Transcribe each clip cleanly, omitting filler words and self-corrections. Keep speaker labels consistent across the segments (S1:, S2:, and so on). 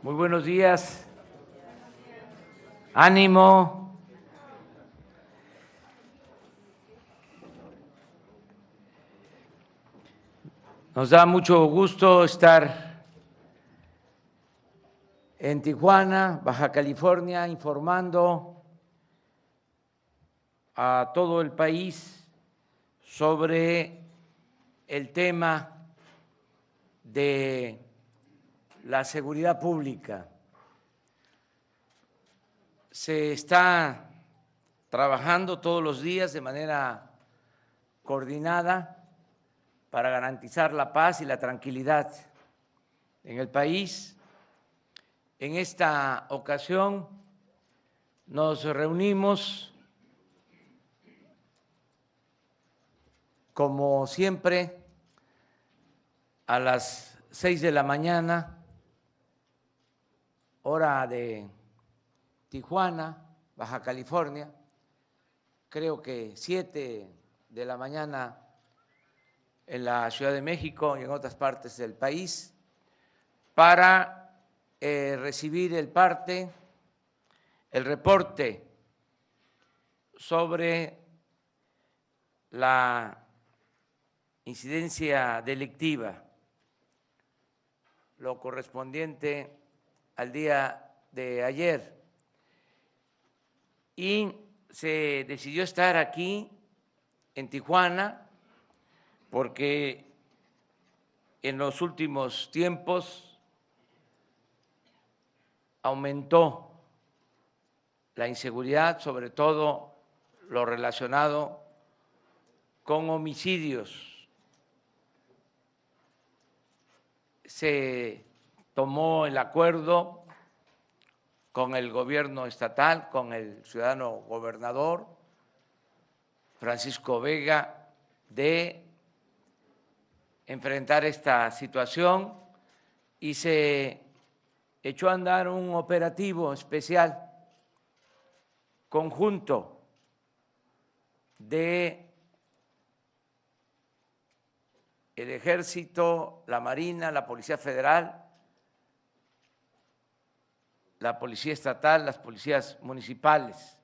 S1: Muy buenos días. Ánimo. Nos da mucho gusto estar en Tijuana, Baja California, informando a todo el país sobre el tema de la seguridad pública. Se está trabajando todos los días de manera coordinada para garantizar la paz y la tranquilidad en el país. En esta ocasión nos reunimos, como siempre, a las 6 de la mañana, hora de Tijuana, Baja California, creo que 7 de la mañana en la Ciudad de México y en otras partes del país, para recibir el reporte sobre la incidencia delictiva, lo correspondiente al día de ayer. Y se decidió estar aquí en Tijuana porque en los últimos tiempos aumentó la inseguridad, sobre todo lo relacionado con homicidios. Se tomó el acuerdo con el gobierno estatal, con el ciudadano gobernador Francisco Vega, de enfrentar esta situación y se echó a andar un operativo especial conjunto de el Ejército, la Marina, la Policía Federal, la Policía Estatal, las policías municipales,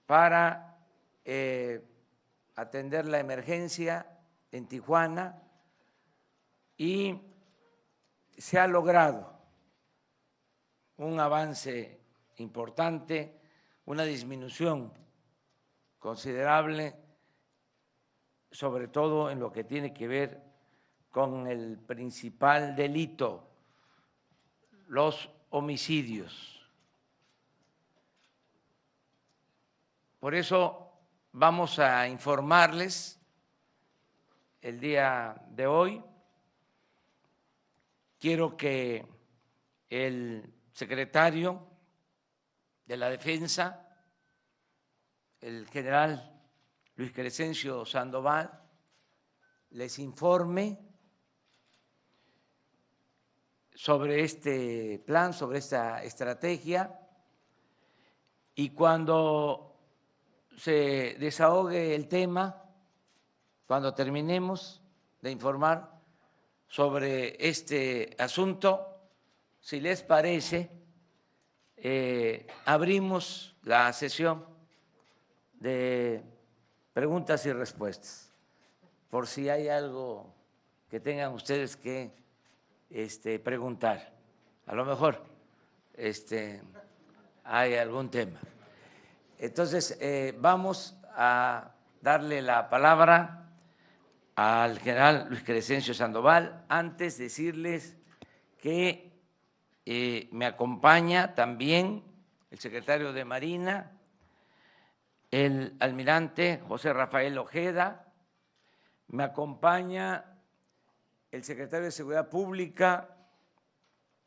S1: para atender la emergencia en Tijuana, y se ha logrado un avance importante, una disminución considerable, sobre todo en lo que tiene que ver con el principal delito, los homicidios. Por eso vamos a informarles el día de hoy. Quiero que el secretario de la Defensa, el general Luis Crescencio Sandoval, les informe sobre este plan, sobre esta estrategia, y cuando se desahogue el tema, cuando terminemos de informar sobre este asunto, si les parece, abrimos la sesión de preguntas y respuestas, por si hay algo que tengan ustedes que preguntar. A lo mejor hay algún tema. Entonces, vamos a darle la palabra al general Luis Crescencio Sandoval. Antes decirles que me acompaña también el secretario de Marina, el almirante José Rafael Ojeda, me acompaña el secretario de Seguridad Pública,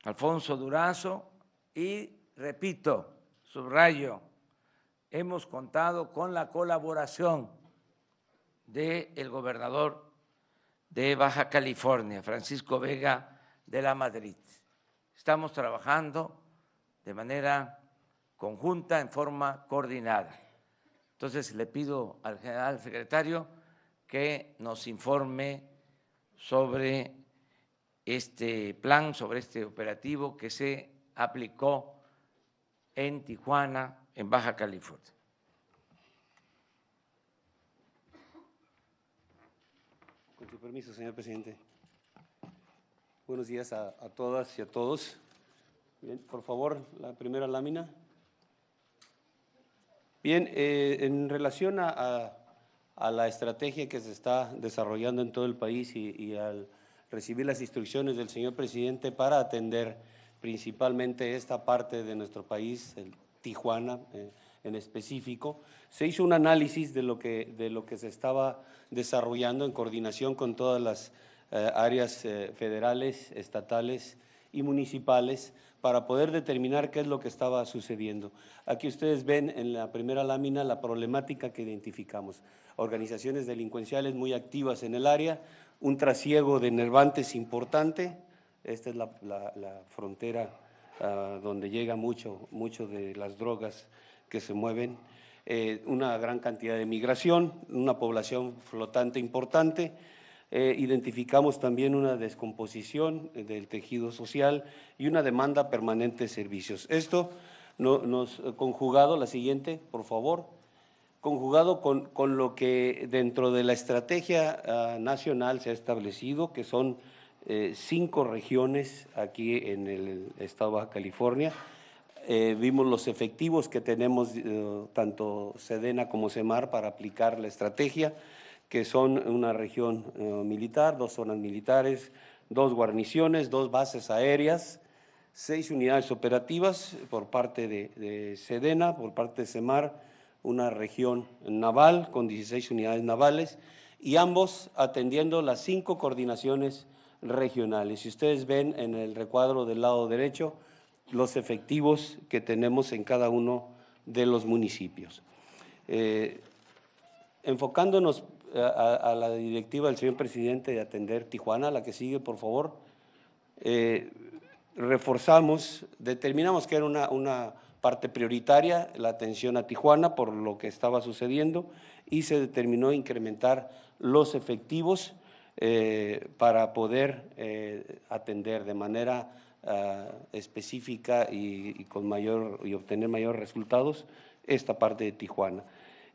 S1: Alfonso Durazo, y repito, subrayo, hemos contado con la colaboración del gobernador de Baja California, Francisco Vega de la Madrid. Estamos trabajando de manera conjunta, en forma coordinada. Entonces, le pido al general secretario que nos informe sobre este plan, sobre este operativo que se aplicó en Tijuana, en Baja California.
S2: Con su permiso, señor presidente. Buenos días a todas y a todos. Bien, por favor, la primera lámina. Bien, en relación a la estrategia que se está desarrollando en todo el país y al recibir las instrucciones del señor presidente para atender principalmente esta parte de nuestro país, Tijuana en específico, se hizo un análisis de lo que se estaba desarrollando en coordinación con todas las áreas federales, estatales y municipales para poder determinar qué es lo que estaba sucediendo. Aquí ustedes ven en la primera lámina la problemática que identificamos. Organizaciones delincuenciales muy activas en el área, un trasiego de enervantes importante, esta es la frontera donde llega mucho de las drogas que se mueven, una gran cantidad de migración, una población flotante importante. Identificamos también una descomposición del tejido social y una demanda permanente de servicios. Esto nos conjugado, la siguiente, por favor, conjugado con lo que dentro de la estrategia nacional se ha establecido, que son 5 regiones aquí en el estado de Baja California. Vimos los efectivos que tenemos, tanto Sedena como Semar, para aplicar la estrategia, que son una región militar, 2 zonas militares, 2 guarniciones, 2 bases aéreas, 6 unidades operativas por parte de Sedena, por parte de Semar, una región naval con 16 unidades navales y ambos atendiendo las 5 coordinaciones regionales. Si ustedes ven en el recuadro del lado derecho los efectivos que tenemos en cada uno de los municipios. Enfocándonos a la directiva del señor presidente de atender Tijuana, la que sigue, por favor, reforzamos, determinamos que era una parte prioritaria la atención a Tijuana por lo que estaba sucediendo y se determinó incrementar los efectivos para poder atender de manera específica y obtener mayores resultados esta parte de Tijuana.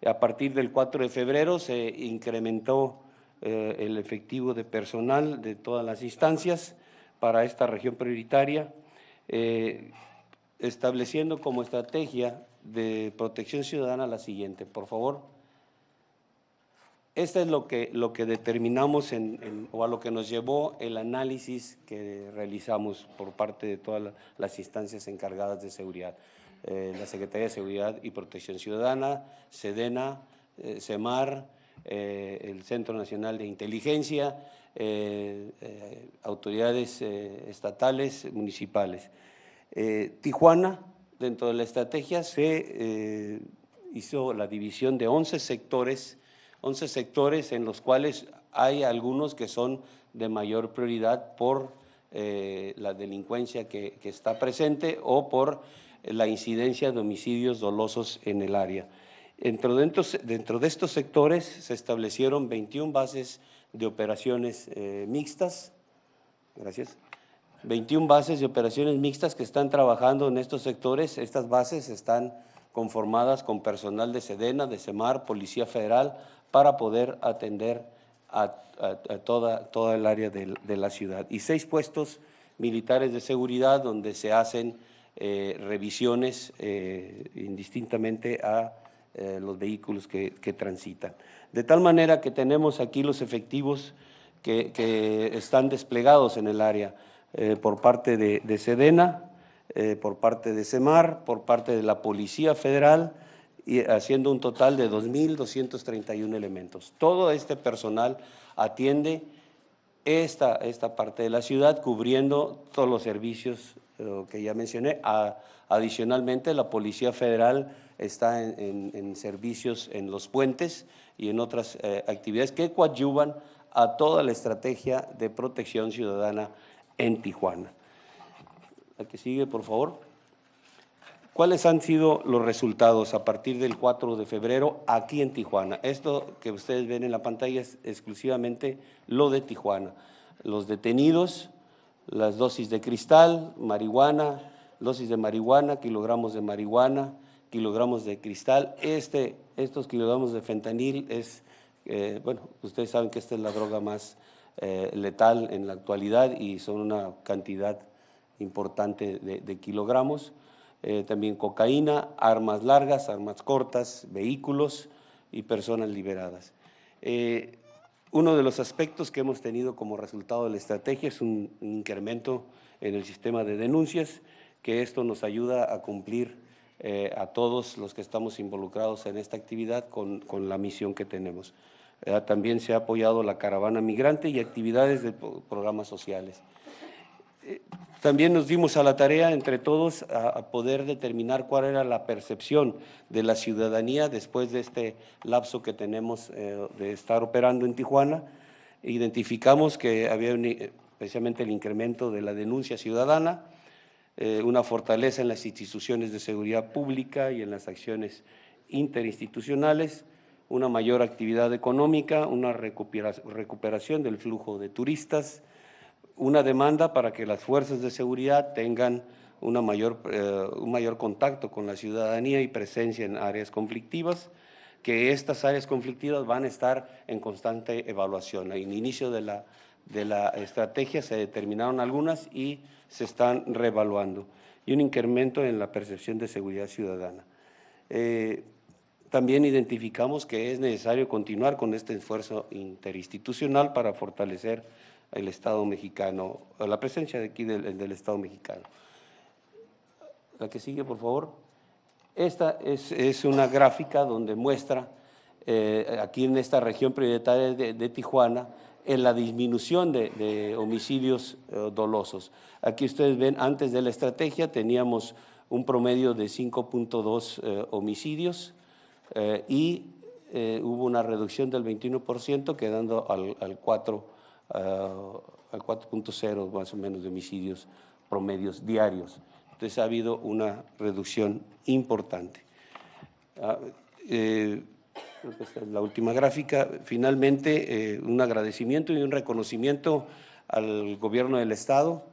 S2: A partir del 4 de febrero se incrementó el efectivo de personal de todas las instancias para esta región prioritaria, estableciendo como estrategia de protección ciudadana la siguiente, por favor. Esta es lo que determinamos o a lo que nos llevó el análisis que realizamos por parte de todas las instancias encargadas de seguridad. La Secretaría de Seguridad y Protección Ciudadana, Sedena, Semar, el Centro Nacional de Inteligencia, autoridades estatales, municipales. Tijuana, dentro de la estrategia, se hizo la división de 11 sectores en los cuales hay algunos que son de mayor prioridad por la delincuencia que está presente o por la incidencia de homicidios dolosos en el área. Dentro de estos sectores se establecieron 21 bases de operaciones mixtas, gracias, 21 bases de operaciones mixtas que están trabajando en estos sectores. Estas bases están conformadas con personal de Sedena, de Semar, Policía Federal, para poder atender a toda el área de la ciudad. Y 6 puestos militares de seguridad donde se hacen revisiones indistintamente a los vehículos que transitan. De tal manera que tenemos aquí los efectivos que están desplegados en el área por parte de Sedena, por parte de Semar, por parte de la Policía Federal, y haciendo un total de 2.231 elementos. Todo este personal atiende esta parte de la ciudad, cubriendo todos los servicios que ya mencioné. Adicionalmente, la Policía Federal está en servicios en los puentes y en otras actividades que coadyuvan a toda la estrategia de protección ciudadana en Tijuana. La que sigue, por favor. ¿Cuáles han sido los resultados a partir del 4 de febrero aquí en Tijuana? Esto que ustedes ven en la pantalla es exclusivamente lo de Tijuana. Los detenidos las dosis de cristal, marihuana, dosis de marihuana, kilogramos de marihuana, kilogramos de cristal. Estos kilogramos de fentanil es, bueno, ustedes saben que esta es la droga más letal en la actualidad y son una cantidad importante de kilogramos. También cocaína, armas largas, armas cortas, vehículos y personas liberadas. Uno de los aspectos que hemos tenido como resultado de la estrategia es un incremento en el sistema de denuncias, que esto nos ayuda a cumplir a todos los que estamos involucrados en esta actividad con la misión que tenemos. También se ha apoyado la caravana migrante y actividades de programas sociales. También nos dimos a la tarea entre todos a poder determinar cuál era la percepción de la ciudadanía después de este lapso que tenemos de estar operando en Tijuana. Identificamos que había precisamente el incremento de la denuncia ciudadana, una fortaleza en las instituciones de seguridad pública y en las acciones interinstitucionales, una mayor actividad económica, una recuperación del flujo de turistas, una demanda para que las fuerzas de seguridad tengan un mayor contacto con la ciudadanía y presencia en áreas conflictivas, que estas áreas conflictivas van a estar en constante evaluación. En el inicio de la estrategia se determinaron algunas y se están reevaluando, y un incremento en la percepción de seguridad ciudadana. También identificamos que es necesario continuar con este esfuerzo interinstitucional para fortalecer el Estado mexicano, la presencia de aquí del Estado mexicano. La que sigue, por favor. Esta es una gráfica donde muestra aquí en esta región prioritaria de Tijuana en la disminución de homicidios dolosos. Aquí ustedes ven, antes de la estrategia teníamos un promedio de 5.2 homicidios y hubo una reducción del 21%, quedando al 4.0 más o menos de homicidios promedios diarios. Entonces ha habido una reducción importante. Creo que esta es la última gráfica. Finalmente, un agradecimiento y un reconocimiento al gobierno del Estado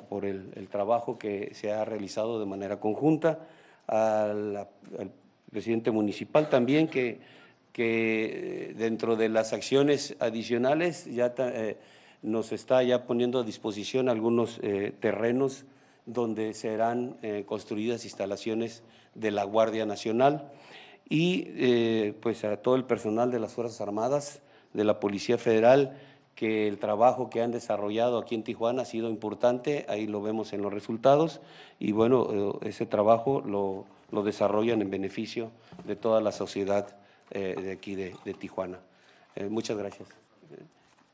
S2: por el trabajo que se ha realizado de manera conjunta, al presidente municipal también, que dentro de las acciones adicionales ya nos está ya poniendo a disposición algunos terrenos donde serán construidas instalaciones de la Guardia Nacional, y pues a todo el personal de las Fuerzas Armadas, de la Policía Federal, que el trabajo que han desarrollado aquí en Tijuana ha sido importante, ahí lo vemos en los resultados, y bueno, ese trabajo lo desarrollan en beneficio de toda la sociedad de aquí de Tijuana. Muchas gracias.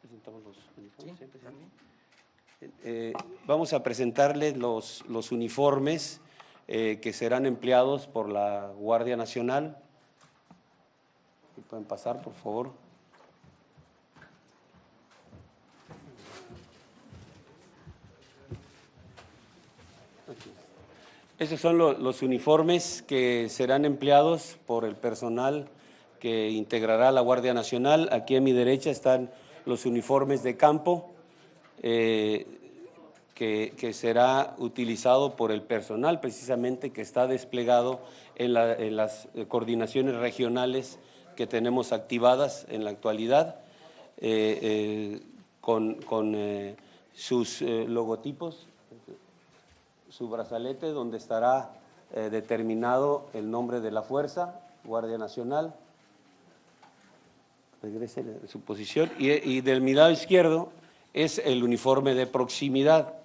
S2: Presentamos los uniformes. Vamos a presentarles los uniformes que serán empleados por la Guardia Nacional. ¿Pueden pasar, por favor? Esos son los uniformes que serán empleados por el personal que integrará la Guardia Nacional. Aquí a mi derecha están los uniformes de campo que será utilizado por el personal precisamente que está desplegado en las coordinaciones regionales que tenemos activadas en la actualidad, con sus logotipos, su brazalete donde estará determinado el nombre de la fuerza, Guardia Nacional. Regrese a su posición. Y del mi lado izquierdo es el uniforme de proximidad,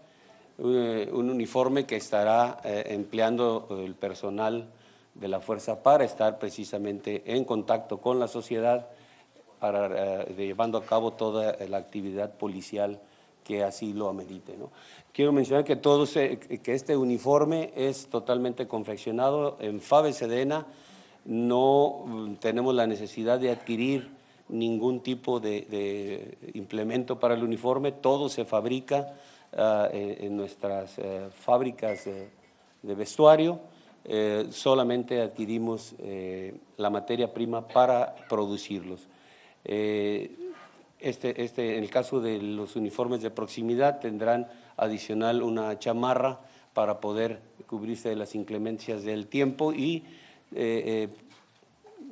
S2: un uniforme que estará empleando el personal de la fuerza para estar precisamente en contacto con la sociedad, llevando a cabo toda la actividad policial que así lo amerite, ¿no? Quiero mencionar que este uniforme es totalmente confeccionado en FABE Sedena. No tenemos la necesidad de adquirir ningún tipo de implemento para el uniforme, todo se fabrica en nuestras fábricas de vestuario. Solamente adquirimos la materia prima para producirlos. En el caso de los uniformes de proximidad tendrán adicional una chamarra para poder cubrirse de las inclemencias del tiempo y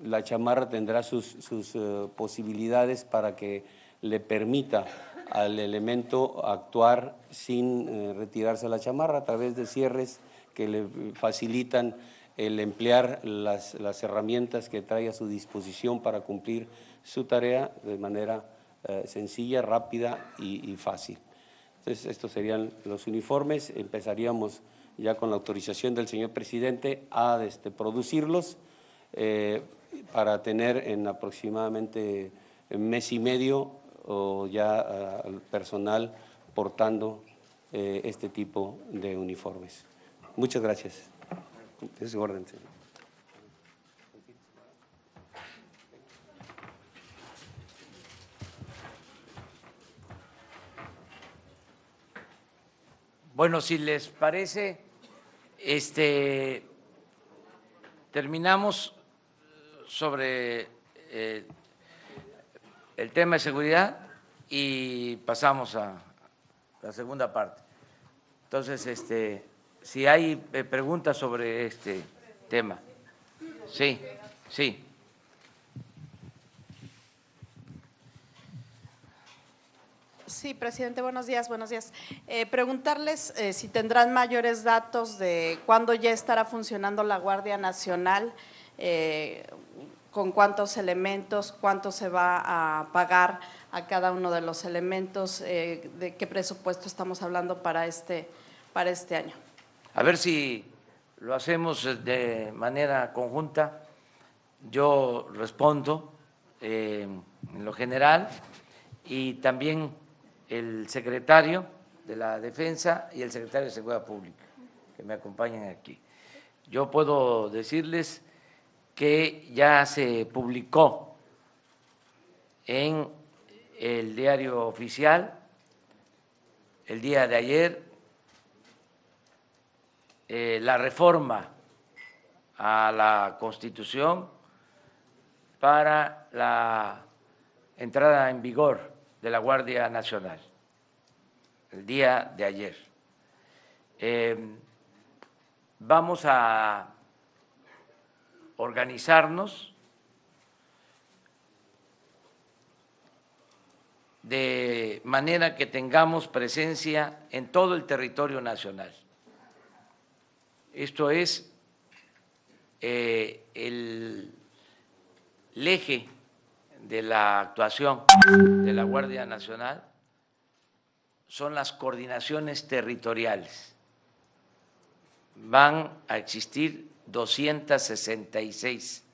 S2: la chamarra tendrá sus posibilidades para que le permita al elemento actuar sin retirarse la chamarra a través de cierres que le facilitan el emplear las herramientas que trae a su disposición para cumplir su tarea de manera sencilla, rápida y fácil. Entonces, estos serían los uniformes. Empezaríamos ya con la autorización del señor presidente a producirlos para tener en aproximadamente un mes y medio o ya al personal portando este tipo de uniformes. Muchas gracias. Es orden, señor.
S1: Bueno, si les parece, terminamos sobre el tema de seguridad y pasamos a la segunda parte. Entonces, si hay preguntas sobre este tema. Sí, sí.
S3: Sí, presidente, buenos días, buenos días. Preguntarles si tendrán mayores datos de cuándo ya estará funcionando la Guardia Nacional, con cuántos elementos, cuánto se va a pagar a cada uno de los elementos, de qué presupuesto estamos hablando para este año.
S1: A ver si lo hacemos de manera conjunta. Yo respondo en lo general y también el secretario de la Defensa y el secretario de Seguridad Pública, que me acompañan aquí. Yo puedo decirles que ya se publicó en el diario oficial el día de ayer la reforma a la Constitución para la entrada en vigor de la Guardia Nacional, el día de ayer. Vamos a organizarnos de manera que tengamos presencia en todo el territorio nacional. Esto es el eje de la actuación de la Guardia Nacional son las coordinaciones territoriales. Van a existir 266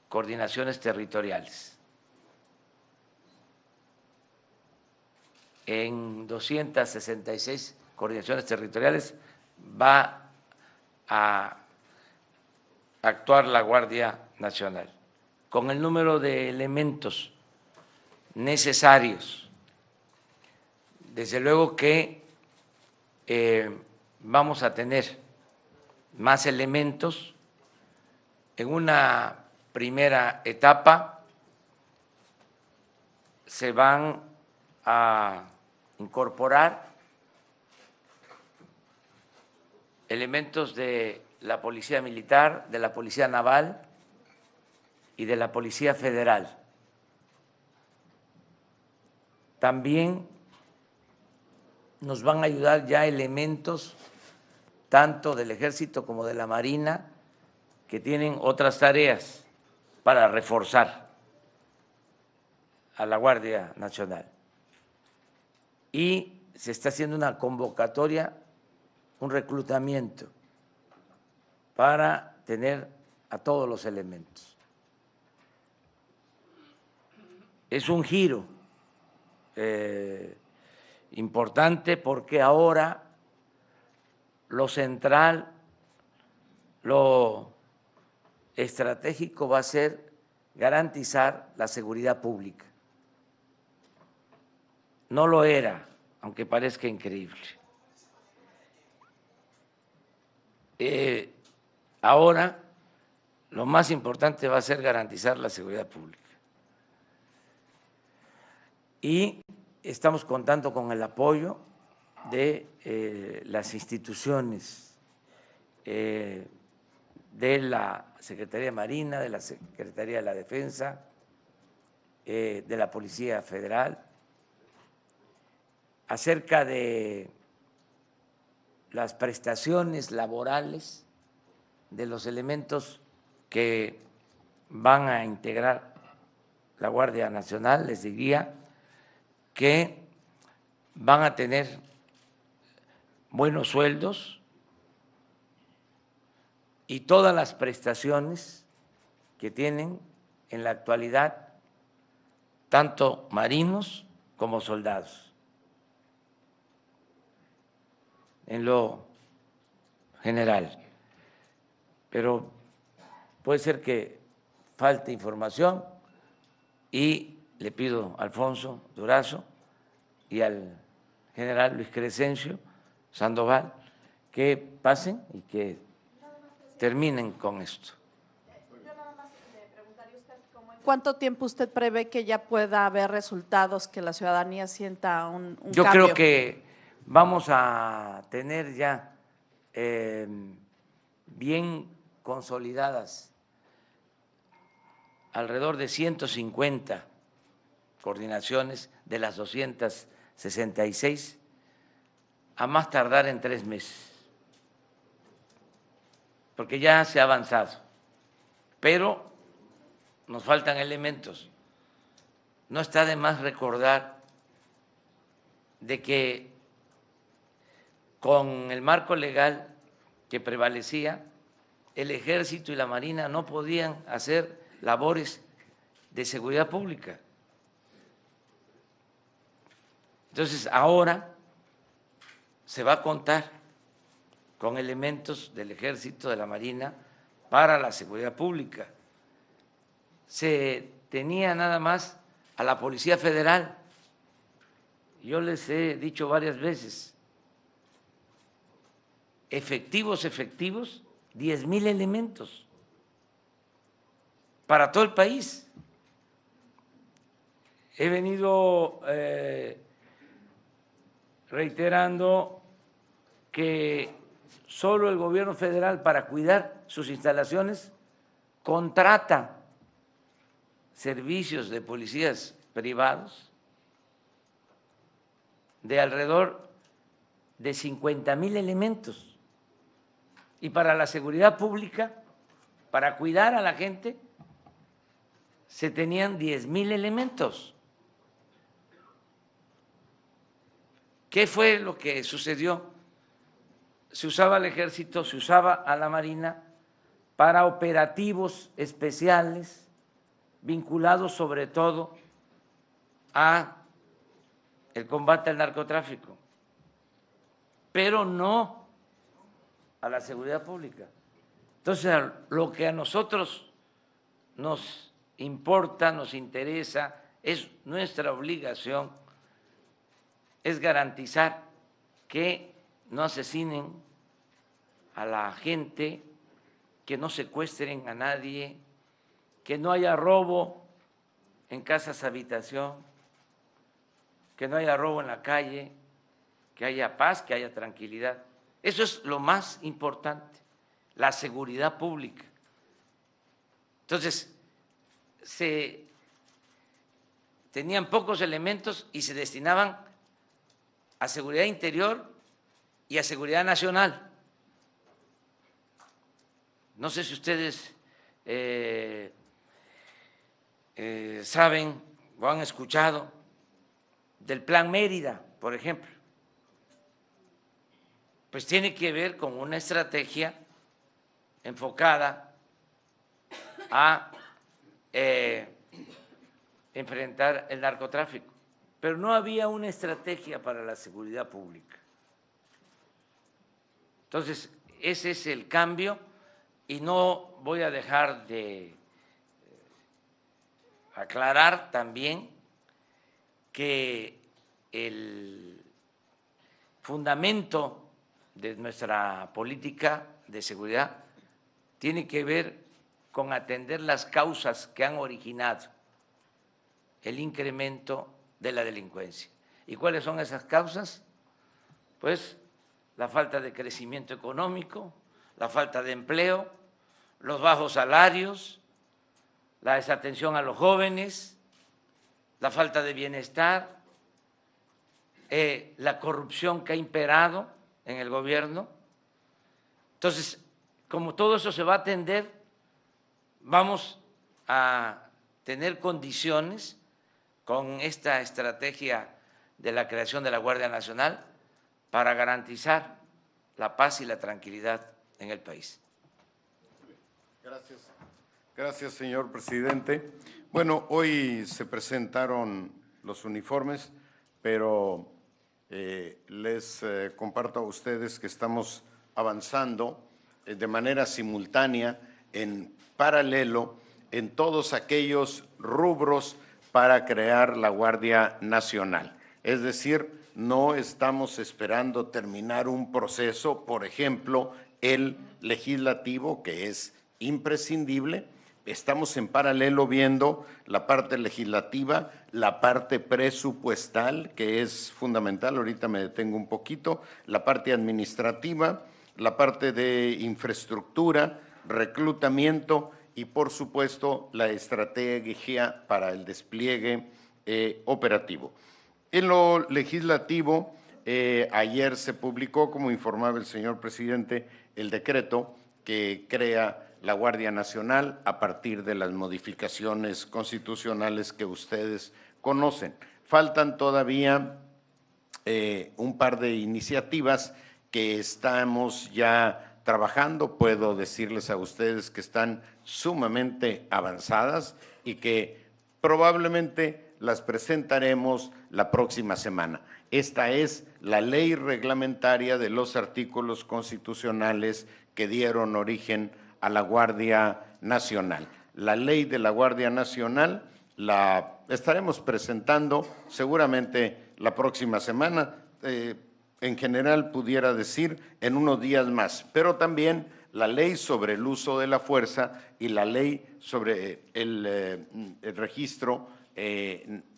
S1: coordinaciones territoriales. En 266 coordinaciones territoriales va a actuar la Guardia Nacional con el número de elementos necesarios. Desde luego que vamos a tener más elementos. En una primera etapa se van a incorporar elementos de la Policía Militar, de la Policía Naval y de la Policía Federal. También nos van a ayudar ya elementos tanto del Ejército como de la Marina que tienen otras tareas para reforzar a la Guardia Nacional. Y se está haciendo una convocatoria, un reclutamiento para tener a todos los elementos. Es un giro importante porque ahora lo central, lo estratégico va a ser garantizar la seguridad pública. No lo era, aunque parezca increíble. Ahora lo más importante va a ser garantizar la seguridad pública. y estamos contando con el apoyo de las instituciones de la Secretaría de Marina, de la Secretaría de la Defensa, de la Policía Federal, acerca de las prestaciones laborales de los elementos que van a integrar la Guardia Nacional. Les diría que van a tener buenos sueldos y todas las prestaciones que tienen en la actualidad tanto marinos como soldados. En lo general. Pero puede ser que falte información y le pido a Alfonso Durazo y al general Luis Crescencio Sandoval que pasen y que terminen con esto.
S3: Yo nada más le preguntaría a usted, ¿en cuánto tiempo usted prevé que ya pueda haber resultados, que la ciudadanía sienta un
S1: Yo
S3: cambio?
S1: creo que vamos a tener ya bien consolidadas alrededor de 150 coordinaciones de las 266 a más tardar en 3 meses, porque ya se ha avanzado, pero nos faltan elementos. No está de más recordar de que con el marco legal que prevalecía, el Ejército y la Marina no podían hacer labores de seguridad pública. Entonces, ahora se va a contar con elementos del Ejército, de la Marina, para la seguridad pública. Se tenía nada más a la Policía Federal. Yo les he dicho varias veces, efectivos, 10,000 elementos para todo el país. He venido reiterando que solo el gobierno federal, para cuidar sus instalaciones, contrata servicios de policías privados de alrededor de 50,000 elementos. Y para la seguridad pública, para cuidar a la gente, se tenían 10,000 elementos. ¿Qué fue lo que sucedió? Se usaba al Ejército, se usaba a la Marina para operativos especiales vinculados sobre todo a el combate al narcotráfico, pero no a la seguridad pública. Entonces, lo que a nosotros nos importa, nos interesa, es nuestra obligación, es garantizar que no asesinen a la gente, que no secuestren a nadie, que no haya robo en casas habitación, que no haya robo en la calle, que haya paz, que haya tranquilidad. Eso es lo más importante, la seguridad pública. Entonces, se tenían pocos elementos y se destinaban a seguridad interior y a seguridad nacional. No sé si ustedes saben o han escuchado del Plan Mérida, por ejemplo. Pues tiene que ver con una estrategia enfocada a enfrentar el narcotráfico, pero no había una estrategia para la seguridad pública. Entonces, ese es el cambio y no voy a dejar de aclarar también que el fundamento de nuestra política de seguridad tiene que ver con atender las causas que han originado el incremento de la delincuencia. ¿Y cuáles son esas causas? Pues la falta de crecimiento económico, la falta de empleo, los bajos salarios, la desatención a los jóvenes, la falta de bienestar, la corrupción que ha imperado en el gobierno. Entonces, como todo eso se va a atender, vamos a tener condiciones con esta estrategia de la creación de la Guardia Nacional para garantizar la paz y la tranquilidad en el país.
S4: Gracias. Gracias, señor presidente. Bueno, hoy se presentaron los uniformes, pero les comparto a ustedes que estamos avanzando de manera simultánea, en paralelo, en todos aquellos rubros para crear la Guardia Nacional. Es decir, no estamos esperando terminar un proceso, por ejemplo, el legislativo, que es imprescindible. Estamos en paralelo viendo la parte legislativa, la parte presupuestal, que es fundamental, ahorita me detengo un poquito, la parte administrativa, la parte de infraestructura, reclutamiento y, por supuesto, la estrategia para el despliegue operativo. En lo legislativo, ayer se publicó, como informaba el señor presidente, el decreto que crea la Guardia Nacional a partir de las modificaciones constitucionales que ustedes conocen. Faltan todavía un par de iniciativas que estamos ya trabajando. Puedo decirles a ustedes que están sumamente avanzadas y que probablemente las presentaremos la próxima semana. Esta es la ley reglamentaria de los artículos constitucionales que dieron origen a la Guardia Nacional. La ley de la Guardia Nacional la estaremos presentando seguramente la próxima semana, en general pudiera decir en unos días más, pero también la ley sobre el uso de la fuerza y la ley sobre el registro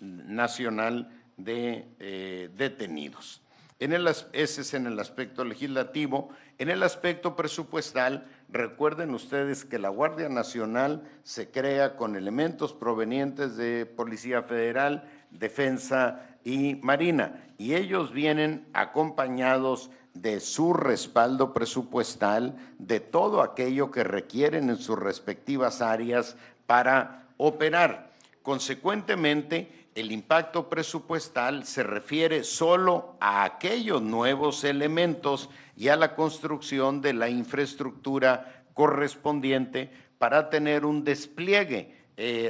S4: nacional de detenidos. Ese es en el aspecto legislativo. En el aspecto presupuestal, recuerden ustedes que la Guardia Nacional se crea con elementos provenientes de Policía Federal, Defensa y Marina, y ellos vienen acompañados de su respaldo presupuestal, de todo aquello que requieren en sus respectivas áreas para operar. Consecuentemente, el impacto presupuestal se refiere solo a aquellos nuevos elementos y a la construcción de la infraestructura correspondiente para tener un despliegue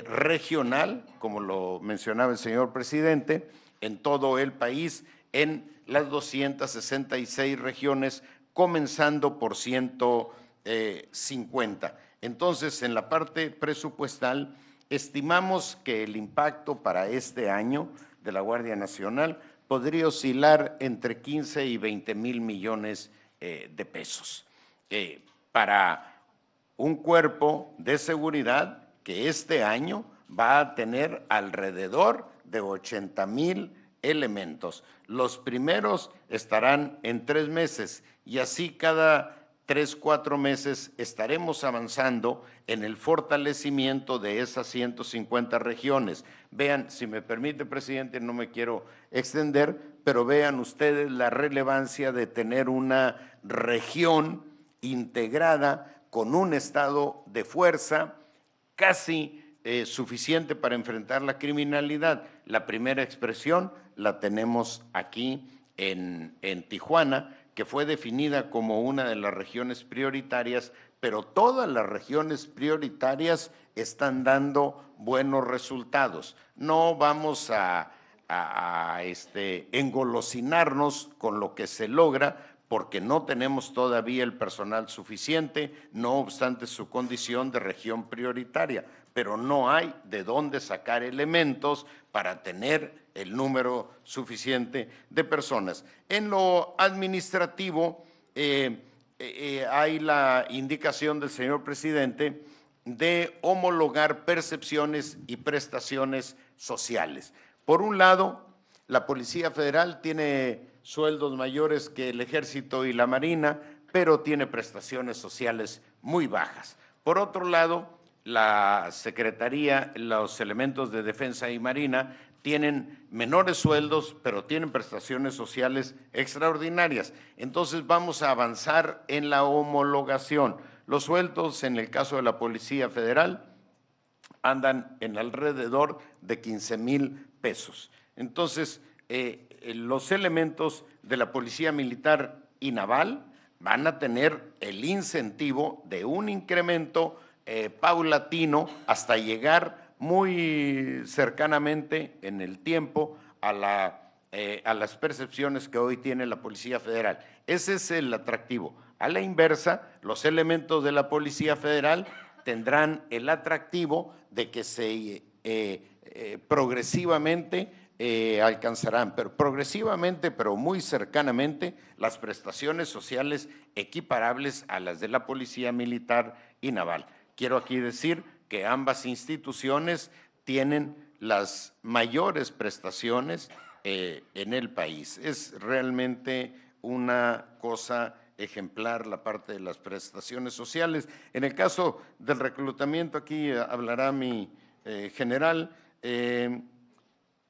S4: regional, como lo mencionaba el señor presidente, en todo el país, en las 266 regiones, comenzando por 150. Entonces, en la parte presupuestal, estimamos que el impacto para este año de la Guardia Nacional podría oscilar entre 15 y 20 mil millones de pesos para un cuerpo de seguridad que este año va a tener alrededor de 80,000 elementos. Los primeros estarán en 3 meses y así cada 3, 4 meses estaremos avanzando en el fortalecimiento de esas 150 regiones. Vean, si me permite, presidente, no me quiero extender, pero vean ustedes la relevancia de tener una región integrada con un estado de fuerza casi suficiente para enfrentar la criminalidad. La primera expresión la tenemos aquí en Tijuana, que fue definida como una de las regiones prioritarias, pero todas las regiones prioritarias están dando buenos resultados. No vamos a engolosinarnos con lo que se logra, porque no tenemos todavía el personal suficiente, no obstante su condición de región prioritaria, pero no hay de dónde sacar elementos para tener el número suficiente de personas. En lo administrativo, hay la indicación del señor presidente de homologar percepciones y prestaciones sociales. Por un lado, la Policía Federal tiene sueldos mayores que el Ejército y la Marina, pero tiene prestaciones sociales muy bajas. Por otro lado, la Secretaría, los elementos de Defensa y Marina tienen menores sueldos, pero tienen prestaciones sociales extraordinarias. Entonces vamos a avanzar en la homologación. Los sueldos en el caso de la Policía Federal andan en alrededor de 15,000 pesos. Entonces, los elementos de la Policía Militar y Naval van a tener el incentivo de un incremento paulatino hasta llegar muy cercanamente en el tiempo a las percepciones que hoy tiene la Policía Federal. Ese es el atractivo. A la inversa, los elementos de la Policía Federal tendrán el atractivo de que se progresivamente alcanzarán, pero progresivamente, pero muy cercanamente, las prestaciones sociales equiparables a las de la Policía Militar y Naval. Quiero aquí decir que ambas instituciones tienen las mayores prestaciones en el país. Es realmente una cosa ejemplar la parte de las prestaciones sociales. En el caso del reclutamiento, aquí hablará mi general,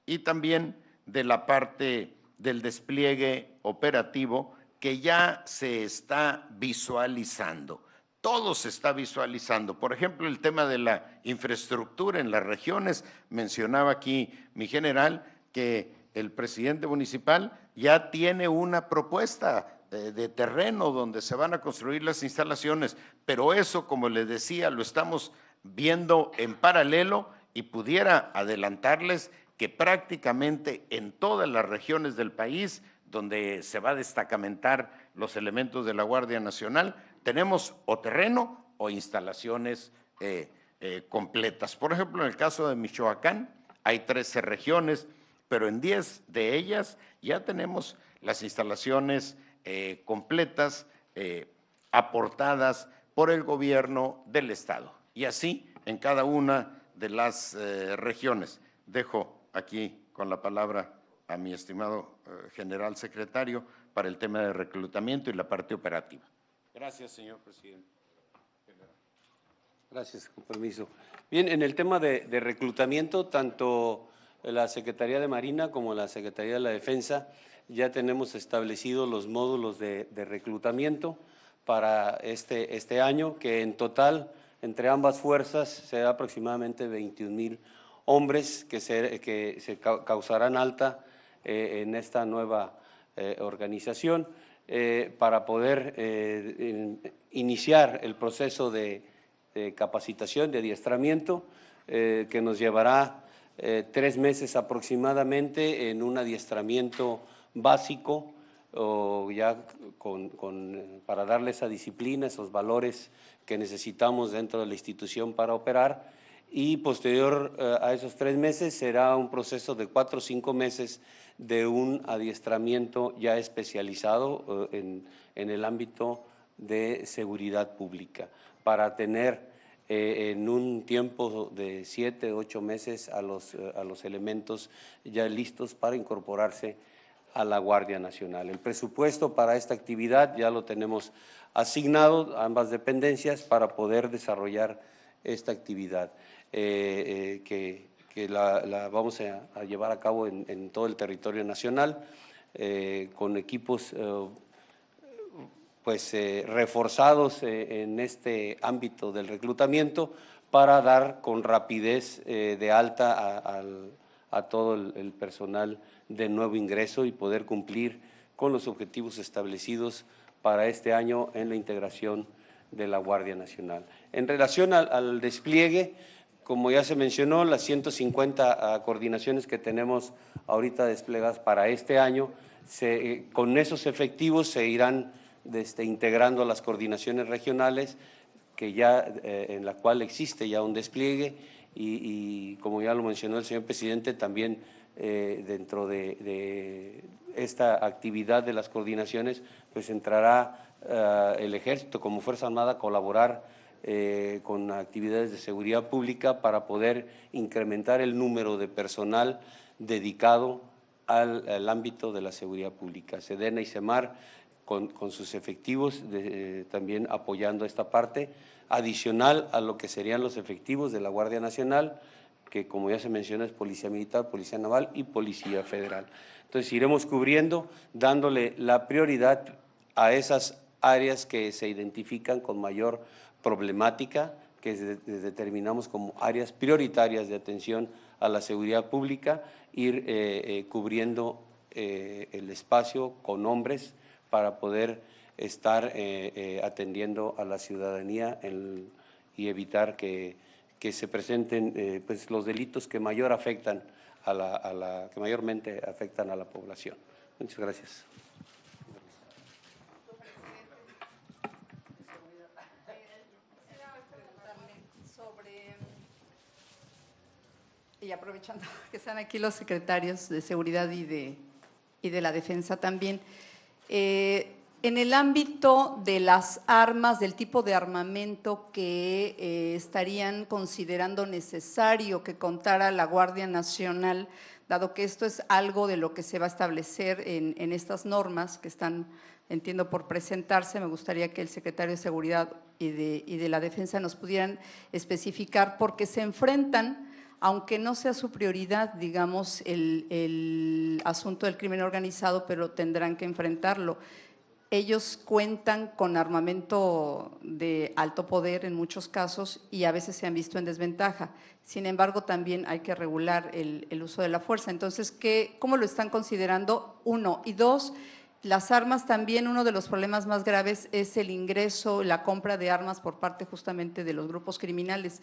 S4: y también de la parte del despliegue operativo que ya se está visualizando. Todo se está visualizando. Por ejemplo, el tema de la infraestructura en las regiones. Mencionaba aquí mi general que el presidente municipal ya tiene una propuesta de terreno donde se van a construir las instalaciones, pero eso, como les decía, lo estamos viendo en paralelo y pudiera adelantarles que prácticamente en todas las regiones del país donde se va a destacamentar los elementos de la Guardia Nacional, tenemos o terreno o instalaciones completas. Por ejemplo, en el caso de Michoacán, hay 13 regiones, pero en 10 de ellas ya tenemos las instalaciones completas, aportadas por el gobierno del Estado. Y así en cada una de las regiones. Dejo aquí con la palabra a mi estimado general secretario para el tema de reclutamiento y la parte operativa. Gracias, señor presidente.
S2: Gracias, con permiso. Bien, en el tema de reclutamiento, tanto la Secretaría de Marina como la Secretaría de la Defensa ya tenemos establecidos los módulos de reclutamiento para este año, que en total, entre ambas fuerzas, será aproximadamente 21,000 hombres que se causarán alta en esta nueva organización para poder iniciar el proceso de capacitación, de adiestramiento, que nos llevará 3 meses aproximadamente en un adiestramiento básico, o ya para darle esa disciplina, esos valores que necesitamos dentro de la institución para operar, y posterior a esos 3 meses será un proceso de 4 o 5 meses de un adiestramiento ya especializado en el ámbito de seguridad pública, para tener en un tiempo de 7 o 8 meses a los elementos ya listos para incorporarse a la Guardia Nacional. El presupuesto para esta actividad ya lo tenemos asignado a ambas dependencias para poder desarrollar esta actividad, que la vamos a llevar a cabo en todo el territorio nacional, con equipos reforzados en este ámbito del reclutamiento para dar con rapidez de alta a todo el personal de nuevo ingreso y poder cumplir con los objetivos establecidos para este año en la integración de la Guardia Nacional. En relación al despliegue, como ya se mencionó, las 150 coordinaciones que tenemos ahorita desplegadas para este año, con esos efectivos se irán integrando a las coordinaciones regionales, que ya en la cual existe ya un despliegue y como ya lo mencionó el señor presidente, también dentro de esta actividad de las coordinaciones, pues entrará el Ejército como Fuerza Armada a colaborar con actividades de seguridad pública para poder incrementar el número de personal dedicado al ámbito de la seguridad pública. Sedena y Semar con sus efectivos también apoyando esta parte, adicional a lo que serían los efectivos de la Guardia Nacional, que como ya se menciona es Policía Militar, Policía Naval y Policía Federal. Entonces iremos cubriendo, dándole la prioridad a esas áreas que se identifican con mayor problemática, que determinamos como áreas prioritarias de atención a la seguridad pública, ir cubriendo el espacio con hombres para poder estar atendiendo a la ciudadanía y evitar que se presenten pues, los delitos que mayor afectan que mayormente afectan a la población. Muchas gracias.
S5: Y aprovechando que están aquí los secretarios de Seguridad y de la Defensa también, en el ámbito de las armas, del tipo de armamento que estarían considerando necesario que contara la Guardia Nacional, dado que esto es algo de lo que se va a establecer en estas normas que están, entiendo, por presentarse, me gustaría que el secretario de Seguridad y de la Defensa nos pudieran especificar, porque se enfrentan, aunque no sea su prioridad, digamos, el asunto del crimen organizado, pero tendrán que enfrentarlo. Ellos cuentan con armamento de alto poder en muchos casos y a veces se han visto en desventaja. Sin embargo, también hay que regular el uso de la fuerza. Entonces, ¿cómo lo están considerando? Uno. Y dos, las armas también, uno de los problemas más graves es el ingreso, la compra de armas por parte justamente de los grupos criminales.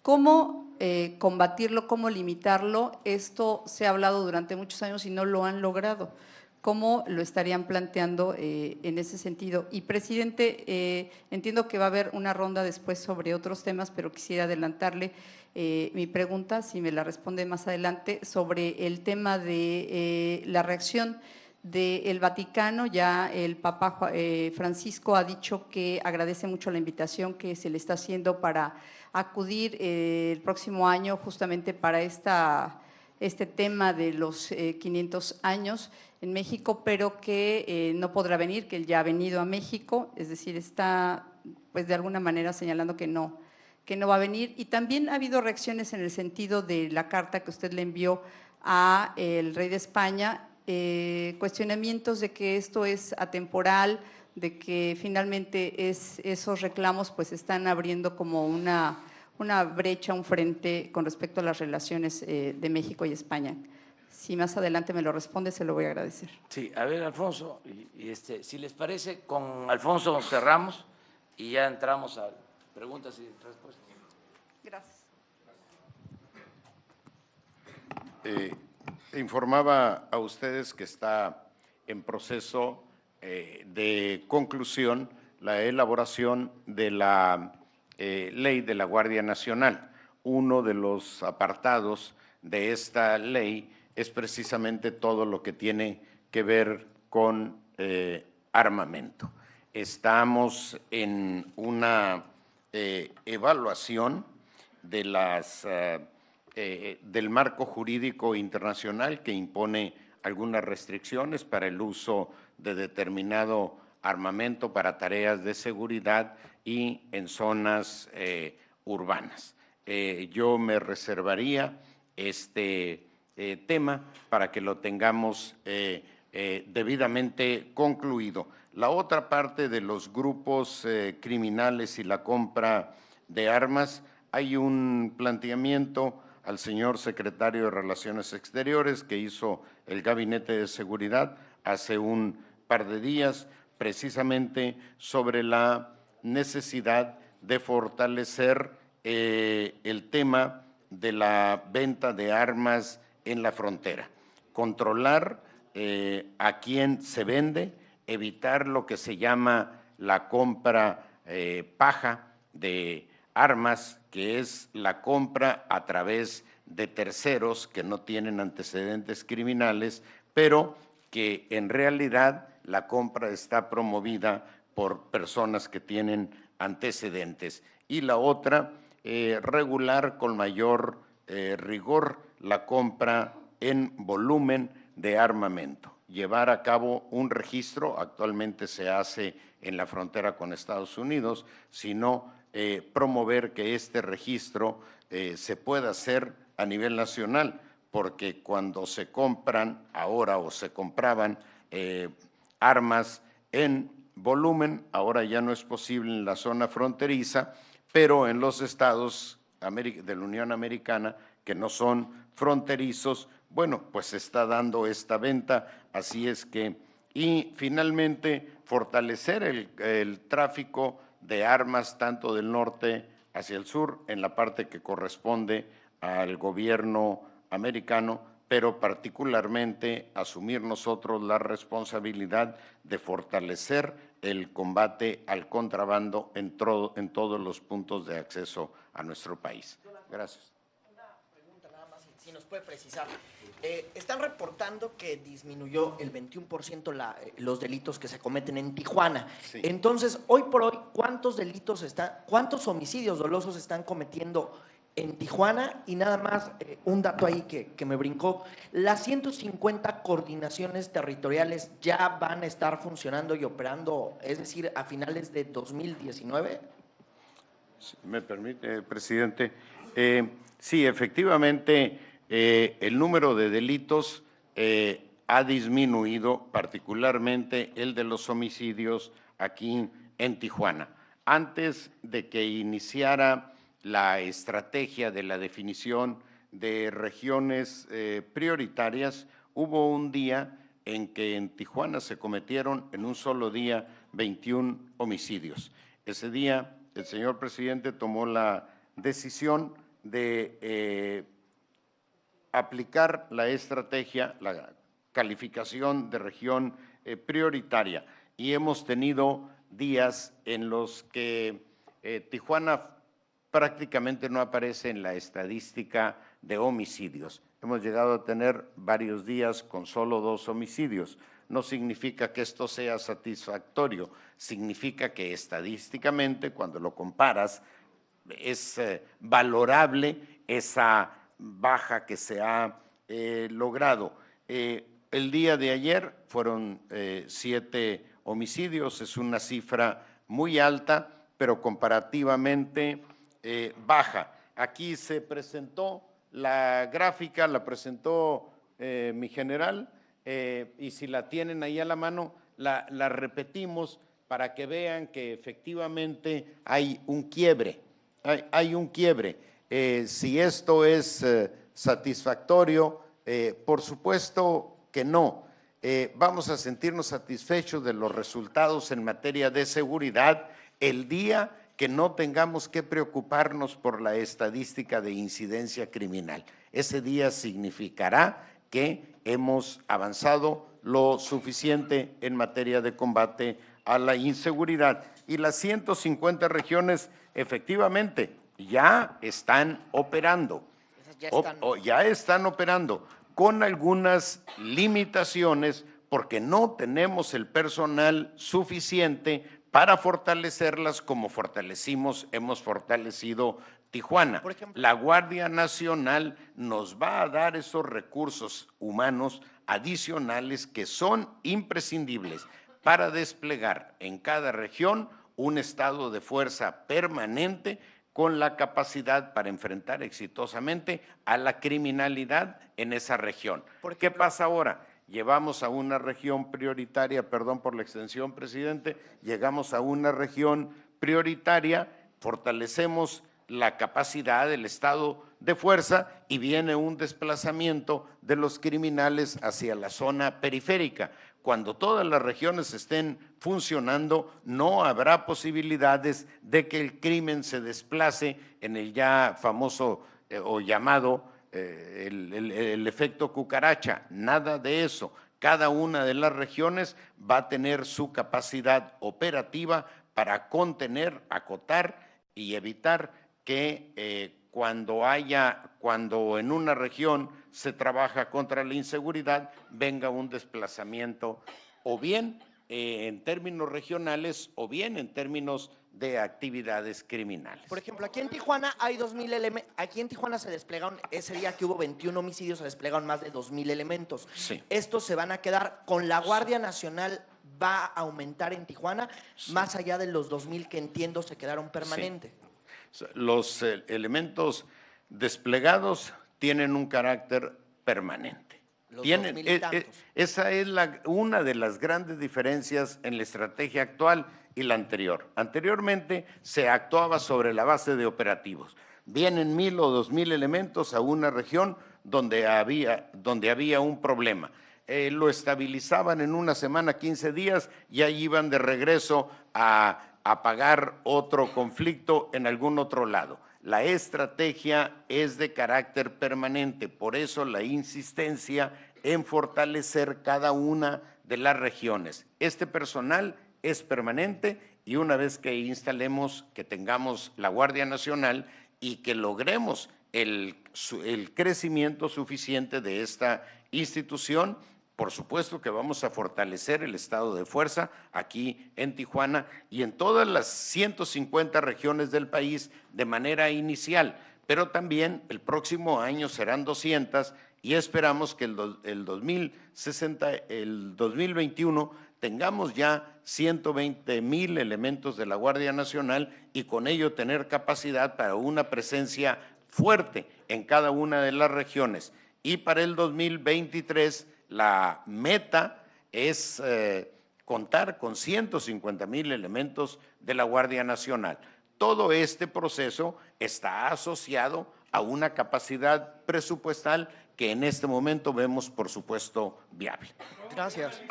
S5: ¿Cómo combatirlo, cómo limitarlo? Esto se ha hablado durante muchos años y no lo han logrado. ¿Cómo lo estarían planteando en ese sentido? Y, presidente, entiendo que va a haber una ronda después sobre otros temas, pero quisiera adelantarle mi pregunta, si me la responde más adelante, sobre el tema de la reacción del Vaticano. Ya el Papa Francisco ha dicho que agradece mucho la invitación que se le está haciendo para acudir el próximo año justamente para este tema de los 500 años en México, pero que no podrá venir, que él ya ha venido a México, es decir, está pues de alguna manera señalando que no va a venir. Y también ha habido reacciones en el sentido de la carta que usted le envió a el rey de España, cuestionamientos de que esto es atemporal, de que finalmente esos reclamos pues están abriendo como una brecha, un frente con respecto a las relaciones de México y España. Si más adelante me lo responde, se lo voy a agradecer.
S1: Sí, a ver, Alfonso, si les parece, con Alfonso cerramos y ya entramos a preguntas y respuestas.
S5: Gracias.
S4: Informaba a ustedes que está en proceso de conclusión la elaboración de la ley de la Guardia Nacional. Uno de los apartados de esta ley es precisamente todo lo que tiene que ver con armamento. Estamos en una evaluación de del marco jurídico internacional que impone algunas restricciones para el uso de determinado armamento para tareas de seguridad y en zonas urbanas. Yo me reservaría este tema para que lo tengamos debidamente concluido. La otra parte de los grupos criminales y la compra de armas, hay un planteamiento al señor secretario de Relaciones Exteriores que hizo el Gabinete de Seguridad hace un par de días, precisamente sobre la necesidad de fortalecer el tema de la venta de armas en la frontera, controlar a quién se vende, evitar lo que se llama la compra paja de armas, que es la compra a través de terceros que no tienen antecedentes criminales, pero que en realidad la compra está promovida por personas que tienen antecedentes. Y la otra, regular con mayor rigor la compra en volumen de armamento. Llevar a cabo un registro, actualmente se hace en la frontera con Estados Unidos, sino promover que este registro se pueda hacer a nivel nacional, porque cuando se compran ahora o se compraban armas en volumen, ahora ya no es posible en la zona fronteriza, pero en los estados de la Unión Americana que no son fronterizos, bueno, pues se está dando esta venta, así es que, y finalmente fortalecer el tráfico de armas tanto del norte hacia el sur, en la parte que corresponde al gobierno americano, pero particularmente asumir nosotros la responsabilidad de fortalecer el combate al contrabando en todos los puntos de acceso a nuestro país. Gracias.
S6: Una pregunta nada más, si nos puede precisar. Están reportando que disminuyó el 21% los delitos que se cometen en Tijuana.
S4: Sí.
S6: Entonces, hoy por hoy, ¿cuántos homicidios dolosos están cometiendo en Tijuana? Y nada más, un dato ahí que me brincó, las 150 coordinaciones territoriales ya van a estar funcionando y operando, es decir, a finales de 2019.
S4: Si me permite, presidente. Sí, efectivamente, el número de delitos ha disminuido, particularmente el de los homicidios aquí en Tijuana. Antes de que iniciara la estrategia de la definición de regiones prioritarias, hubo un día en que en Tijuana se cometieron en un solo día 21 homicidios. Ese día el señor presidente tomó la decisión de aplicar la estrategia, la calificación de región prioritaria, y hemos tenido días en los que Tijuana prácticamente no aparece en la estadística de homicidios. Hemos llegado a tener varios días con solo 2 homicidios. No significa que esto sea satisfactorio, significa que estadísticamente, cuando lo comparas, es valorable esa baja que se ha logrado. El día de ayer fueron 7 homicidios, es una cifra muy alta, pero comparativamente baja. Aquí se presentó la gráfica, la presentó mi general, y si la tienen ahí a la mano, la repetimos para que vean que efectivamente hay un quiebre, hay un quiebre. Si esto es satisfactorio, por supuesto que no. Vamos a sentirnos satisfechos de los resultados en materia de seguridad el día que no tengamos que preocuparnos por la estadística de incidencia criminal. Ese día significará que hemos avanzado lo suficiente en materia de combate a la inseguridad. Y las 150 regiones efectivamente ya están operando. Ya están operando con algunas limitaciones porque no tenemos el personal suficiente para fortalecerlas como hemos fortalecido Tijuana.
S6: Por ejemplo,
S4: la Guardia Nacional nos va a dar esos recursos humanos adicionales que son imprescindibles para desplegar en cada región un estado de fuerza permanente con la capacidad para enfrentar exitosamente a la criminalidad en esa región. ¿Qué pasa ahora? Llevamos a una región prioritaria, perdón por la extensión, presidente, llegamos a una región prioritaria, fortalecemos la capacidad del estado de fuerza y viene un desplazamiento de los criminales hacia la zona periférica. Cuando todas las regiones estén funcionando, no habrá posibilidades de que el crimen se desplace en el ya famoso o llamado el efecto cucaracha. Nada de eso. Cada una de las regiones va a tener su capacidad operativa para contener, acotar y evitar que cuando en una región se trabaja contra la inseguridad, venga un desplazamiento o bien en términos regionales o bien en términos de actividades criminales.
S6: Por ejemplo, aquí en Tijuana hay 2,000 elementos. Aquí en Tijuana se desplegaron, ese día que hubo 21 homicidios, se desplegaron más de 2,000 elementos.
S4: Sí.
S6: Estos se van a quedar con la Guardia Nacional. ¿Va a aumentar en Tijuana más allá de los 2,000 que entiendo se quedaron permanentes?
S4: Sí. Los elementos desplegados tienen un carácter permanente. Esa es una de las grandes diferencias en la estrategia actual y la anterior. Anteriormente se actuaba sobre la base de operativos. Vienen 1,000 o 2,000 elementos a una región donde había un problema. Lo estabilizaban en una semana, 15 días, y ahí iban de regreso a apagar otro conflicto en algún otro lado. La estrategia es de carácter permanente, por eso la insistencia en fortalecer cada una de las regiones. Este personal es permanente y una vez que instalemos, que tengamos la Guardia Nacional y que logremos el crecimiento suficiente de esta institución, por supuesto que vamos a fortalecer el estado de fuerza aquí en Tijuana y en todas las 150 regiones del país de manera inicial, pero también el próximo año serán 200 y esperamos que el 2021 tengamos ya 120,000 elementos de la Guardia Nacional y con ello tener capacidad para una presencia fuerte en cada una de las regiones. Y para el 2023 la meta es contar con 150,000 elementos de la Guardia Nacional. Todo este proceso está asociado a una capacidad presupuestal que en este momento vemos, por supuesto, viable.
S6: Gracias.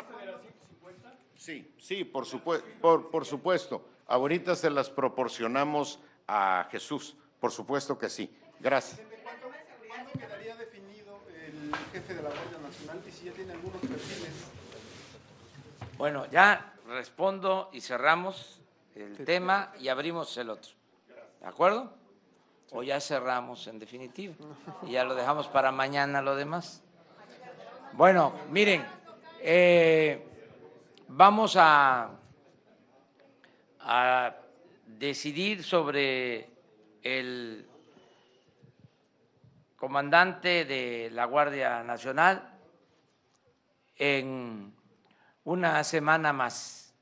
S4: Sí, por supuesto. Ahorita se las proporcionamos a Jesús, por supuesto que sí. Gracias.
S7: ¿Cuándo quedaría definido el jefe de la Guardia Nacional y si ya tiene algunos perfiles?
S1: Bueno, ya respondo y cerramos el tema y abrimos el otro. ¿De acuerdo? O ya cerramos en definitiva y ya lo dejamos para mañana lo demás. Bueno, miren, vamos a decidir sobre el comandante de la Guardia Nacional en una semana más.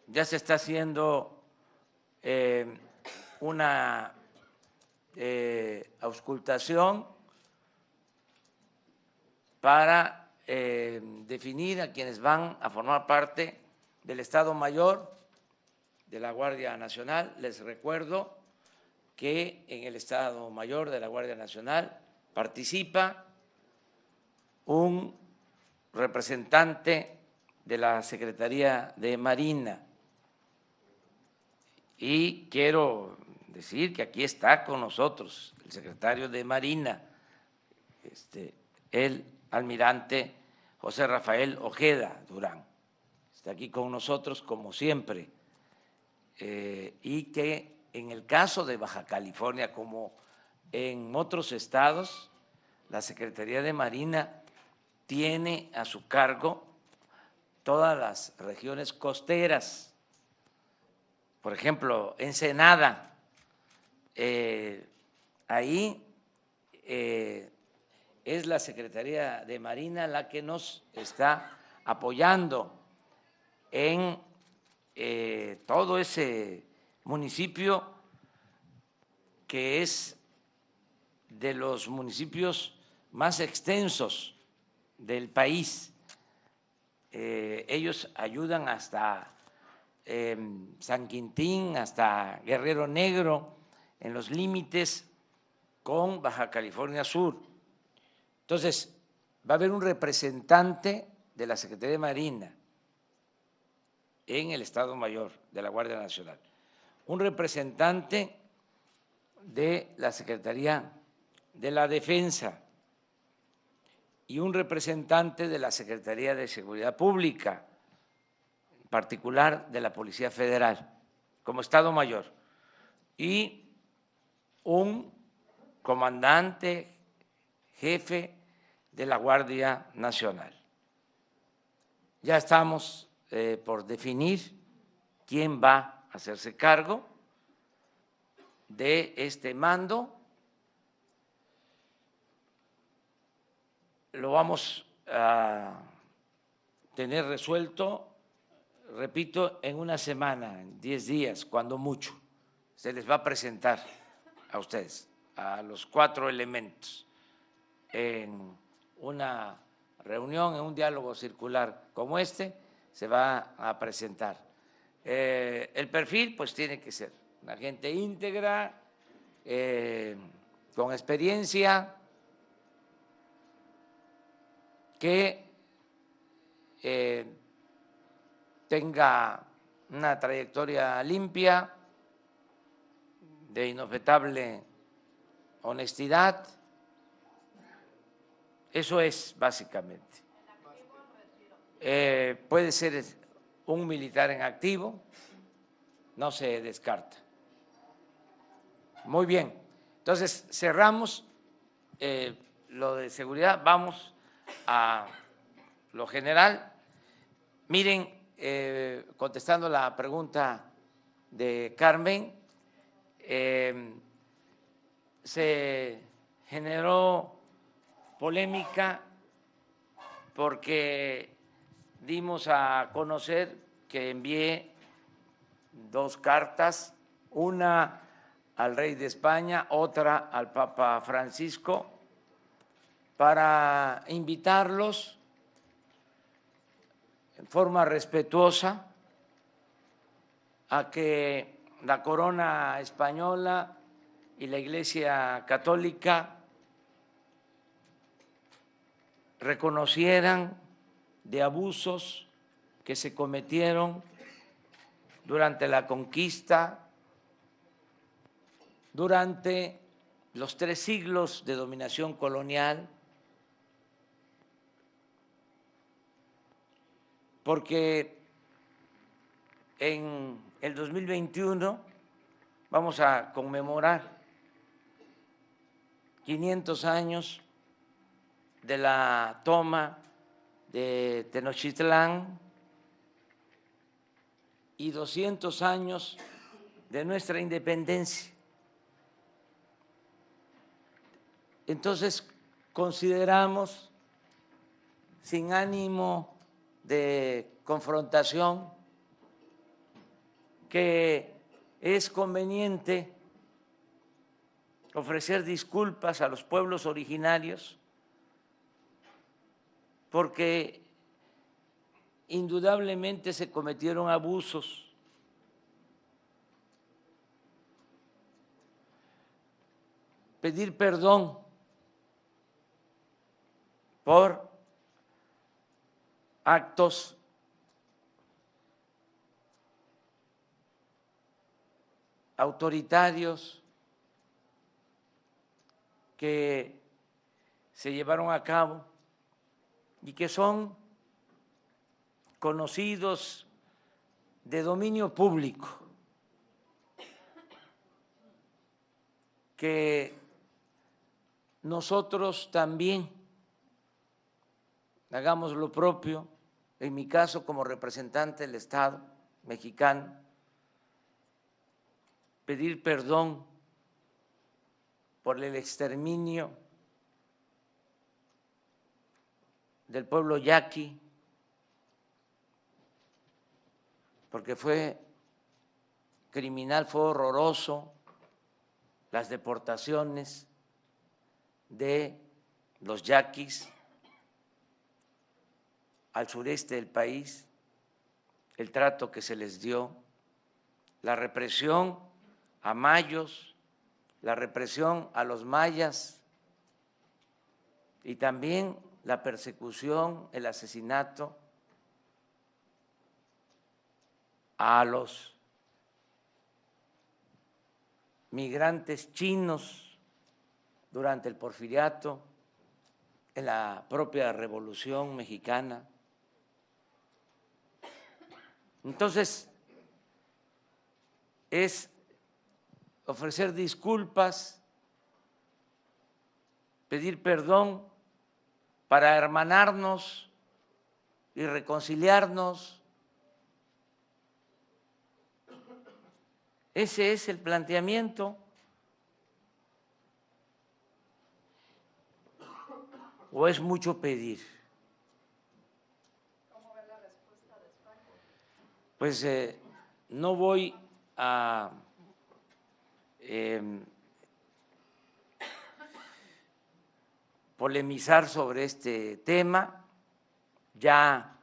S1: Ya se está haciendo una auscultación para definir a quienes van a formar parte del Estado Mayor de la Guardia Nacional. Les recuerdo que en el Estado Mayor de la Guardia Nacional participa un representante de la Secretaría de Marina. Y quiero decir que aquí está con nosotros el secretario de Marina, el almirante José Rafael Ojeda Durán. Está aquí con nosotros como siempre. Y que en el caso de Baja California, como en otros estados, la Secretaría de Marina tiene a su cargo todas las regiones costeras. Por ejemplo, Ensenada, ahí es la Secretaría de Marina la que nos está apoyando en todo ese municipio que es de los municipios más extensos del país. Ellos ayudan hasta San Quintín, hasta Guerrero Negro, en los límites con Baja California Sur. Entonces, va a haber un representante de la Secretaría de Marina en el Estado Mayor de la Guardia Nacional, un representante de la Secretaría de la Defensa y un representante de la Secretaría de Seguridad Pública, en particular de la Policía Federal, como Estado Mayor, y un comandante jefe de la Guardia Nacional. Ya estamos por definir quién va a hacerse cargo de este mando. Lo vamos a tener resuelto, repito, en una semana, en 10 días, cuando mucho. Se les va a presentar a ustedes, a los 4 elementos, en una reunión, en un diálogo circular como este, se va a presentar. El perfil, pues, tiene que ser una gente íntegra, con experiencia, que tenga una trayectoria limpia, de inobjetable honestidad. Eso es básicamente. Puede ser un militar en activo, no se descarta. Muy bien, entonces cerramos lo de seguridad, vamos a lo general. Miren, contestando la pregunta de Carmen, se generó polémica porque dimos a conocer que envié 2 cartas, una al rey de España, otra al Papa Francisco, para invitarlos en forma respetuosa a que la corona española y la Iglesia Católica reconocieran de abusos que se cometieron durante la conquista, durante los 3 siglos de dominación colonial, porque en el 2021 vamos a conmemorar 500 años de la toma de Tenochtitlán y 200 años de nuestra independencia. Entonces, consideramos, sin ánimo de confrontación, que es conveniente ofrecer disculpas a los pueblos originarios, porque indudablemente se cometieron abusos. Pedir perdón por actos autoritarios que se llevaron a cabo y que son conocidos de dominio público, que nosotros también hagamos lo propio, en mi caso como representante del Estado mexicano, pedir perdón por el exterminio del pueblo yaqui, porque fue criminal, fue horroroso las deportaciones de los yaquis al sureste del país, el trato que se les dio, la represión a mayos, la represión a los mayas y también la persecución, el asesinato a los migrantes chinos durante el Porfiriato, en la propia Revolución Mexicana. Entonces, es ofrecer disculpas, pedir perdón para hermanarnos y reconciliarnos Ese es el planteamiento. ¿O es mucho pedir? Pues no voy a polemizar sobre este tema. Ya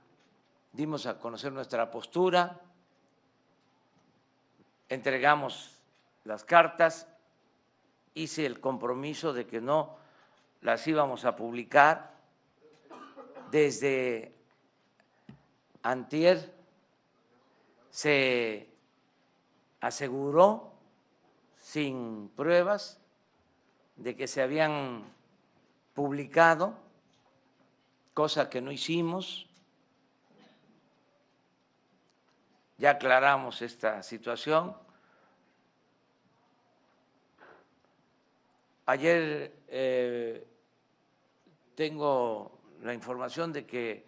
S1: dimos a conocer nuestra postura, entregamos las cartas, hice el compromiso de que no las íbamos a publicar. Desde antier se aseguró sin pruebas de que se habían publicado, cosa que no hicimos. Ya aclaramos esta situación. Ayer tengo la información de que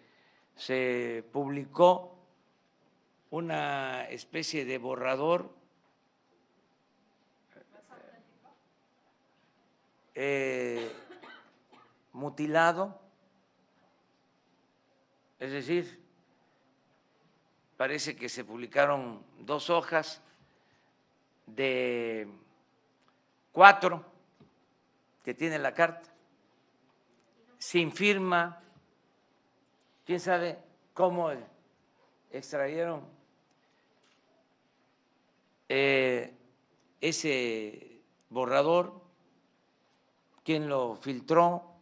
S1: se publicó una especie de borrador mutilado, es decir, parece que se publicaron 2 hojas de 4 que tiene la carta, sin firma. ¿Quién sabe cómo extrayeron ese borrador? ¿Quién lo filtró?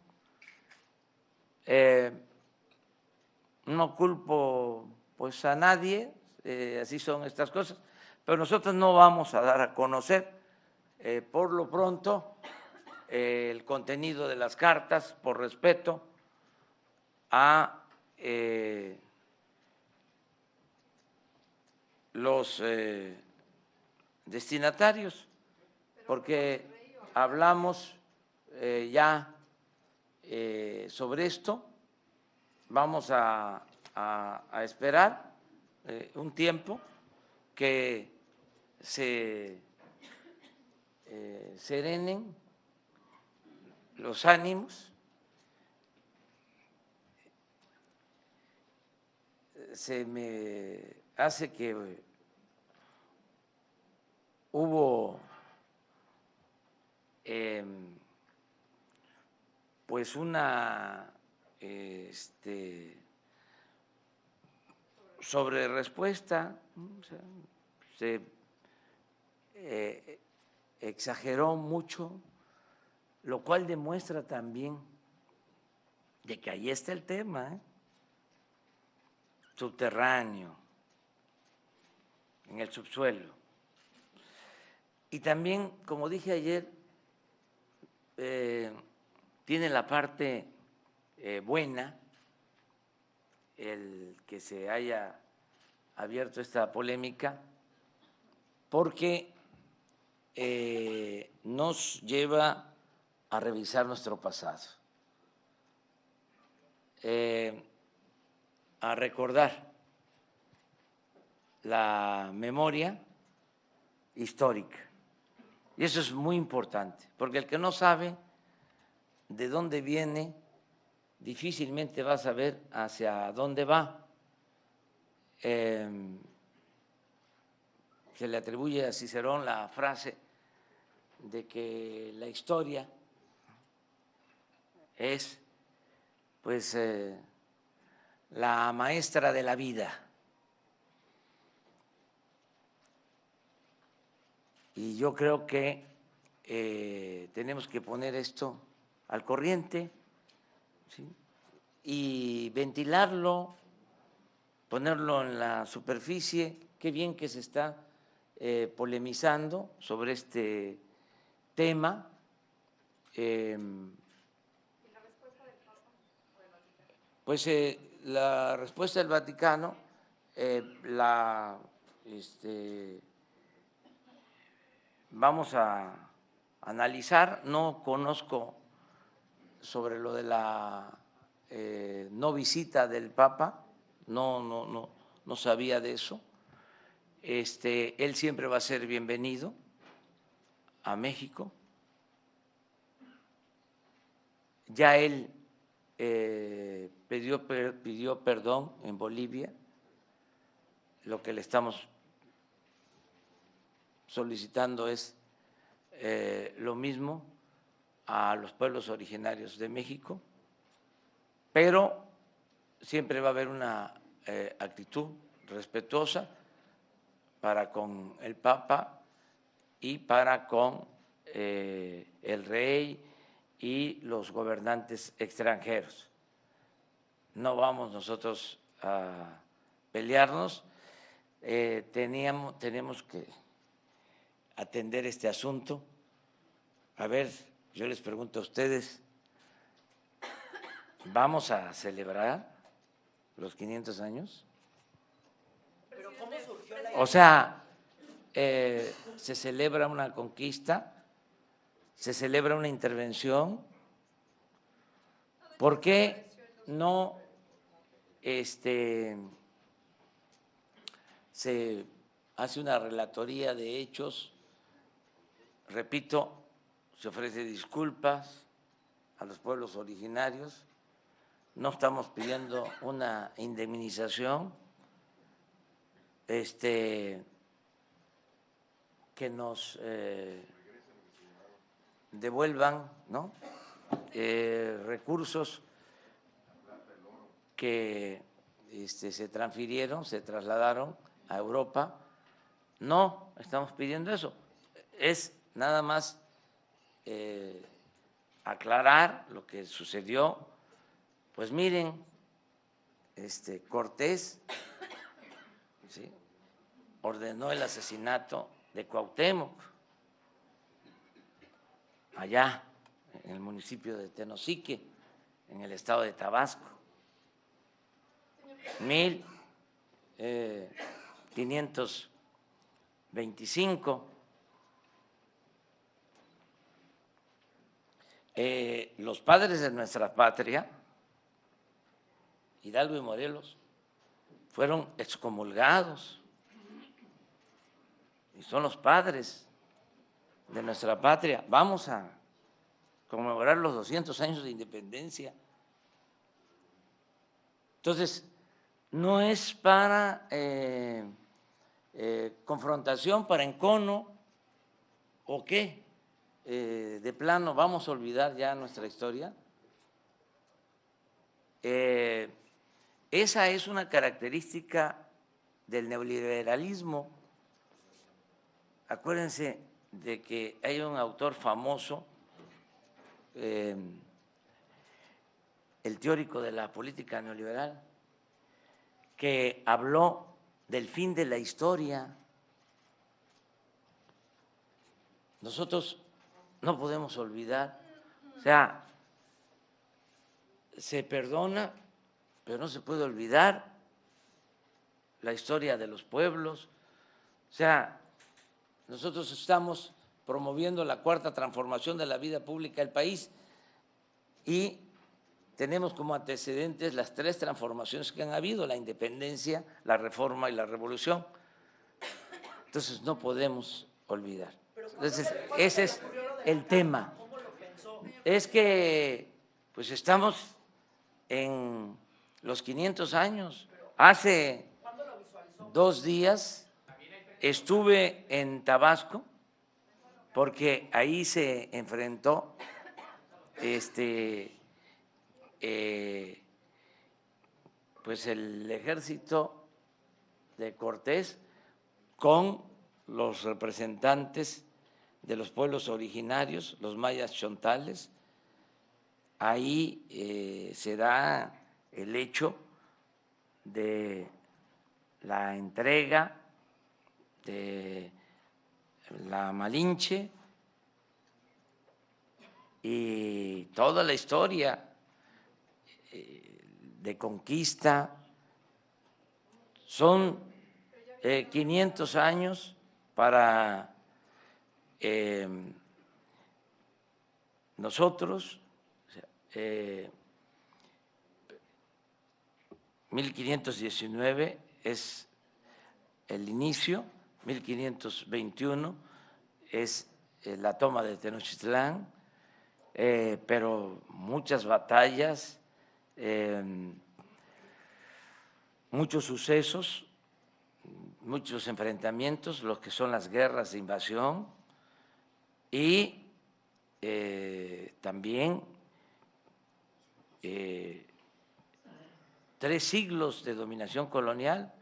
S1: No culpo pues a nadie, así son estas cosas, pero nosotros no vamos a dar a conocer por lo pronto el contenido de las cartas por respeto a los destinatarios, porque hablamos ya sobre esto. Vamos a esperar un tiempo que se serenen los ánimos. Se me hace que hubo pues una sobre respuesta, o sea, se exageró mucho, lo cual demuestra también de que ahí está el tema, subterráneo, en el subsuelo. Y también, como dije ayer, tiene la parte buena el que se haya abierto esta polémica, porque nos lleva a revisar nuestro pasado, a recordar la memoria histórica. Y eso es muy importante, porque el que no sabe de dónde viene, difícilmente va a saber hacia dónde va. Se le atribuye a Cicerón la frase de que la historia es pues la maestra de la vida. Y yo creo que tenemos que poner esto al corriente, ¿sí? Y ventilarlo, ponerlo en la superficie. Qué bien que se está polemizando sobre este tema. Pues la respuesta del Vaticano la vamos a analizar. No conozco sobre lo de la no visita del Papa, no sabía de eso. Él siempre va a ser bienvenido a México. Ya él pidió perdón en Bolivia. Lo que le estamos solicitando es lo mismo a los pueblos originarios de México, pero siempre va a haber una actitud respetuosa para con el Papa y para con el rey y los gobernantes extranjeros. No vamos nosotros a pelearnos, tenemos que atender este asunto. A ver, yo les pregunto a ustedes, ¿vamos a celebrar los 500 años? O sea, se celebra una conquista, se celebra una intervención. ¿Por qué no se hace una relatoría de hechos? Repito, se ofrece disculpas a los pueblos originarios, no estamos pidiendo una indemnización, que nos devuelvan, ¿no? Recursos que se transfirieron, se trasladaron a Europa. No estamos pidiendo eso, es nada más aclarar lo que sucedió. Pues miren, Cortés, ¿sí?, ordenó el asesinato de Cuauhtémoc, allá en el municipio de Tenosique, en el estado de Tabasco. 1525. Los padres de nuestra patria, Hidalgo y Morelos, fueron excomulgados y son los padres de nuestra patria. Vamos a conmemorar los 200 años de independencia. Entonces, no es para confrontación, para encono, o qué, de plano vamos a olvidar ya nuestra historia. Esa es una característica del neoliberalismo. Acuérdense de que hay un autor famoso, el teórico de la política neoliberal, que habló del fin de la historia. Nosotros no podemos olvidar, o sea, se perdona, pero no se puede olvidar la historia de los pueblos. O sea, nosotros estamos promoviendo la cuarta transformación de la vida pública del país y tenemos como antecedentes las 3 transformaciones que han habido: la independencia, la reforma y la revolución. Entonces no podemos olvidar. Entonces ese es el tema. Es que pues estamos en los 500 años. Hace 2 días estuve en Tabasco porque ahí se enfrentó pues el ejército de Cortés con los representantes de los pueblos originarios, los mayas chontales. Ahí se da el hecho de la entrega de la Malinche y toda la historia de conquista. Son 500 años para nosotros, 1519 es el inicio 1521 es la toma de Tenochtitlán, pero muchas batallas, muchos sucesos, muchos enfrentamientos, los que son las guerras de invasión y también 3 siglos de dominación colonial.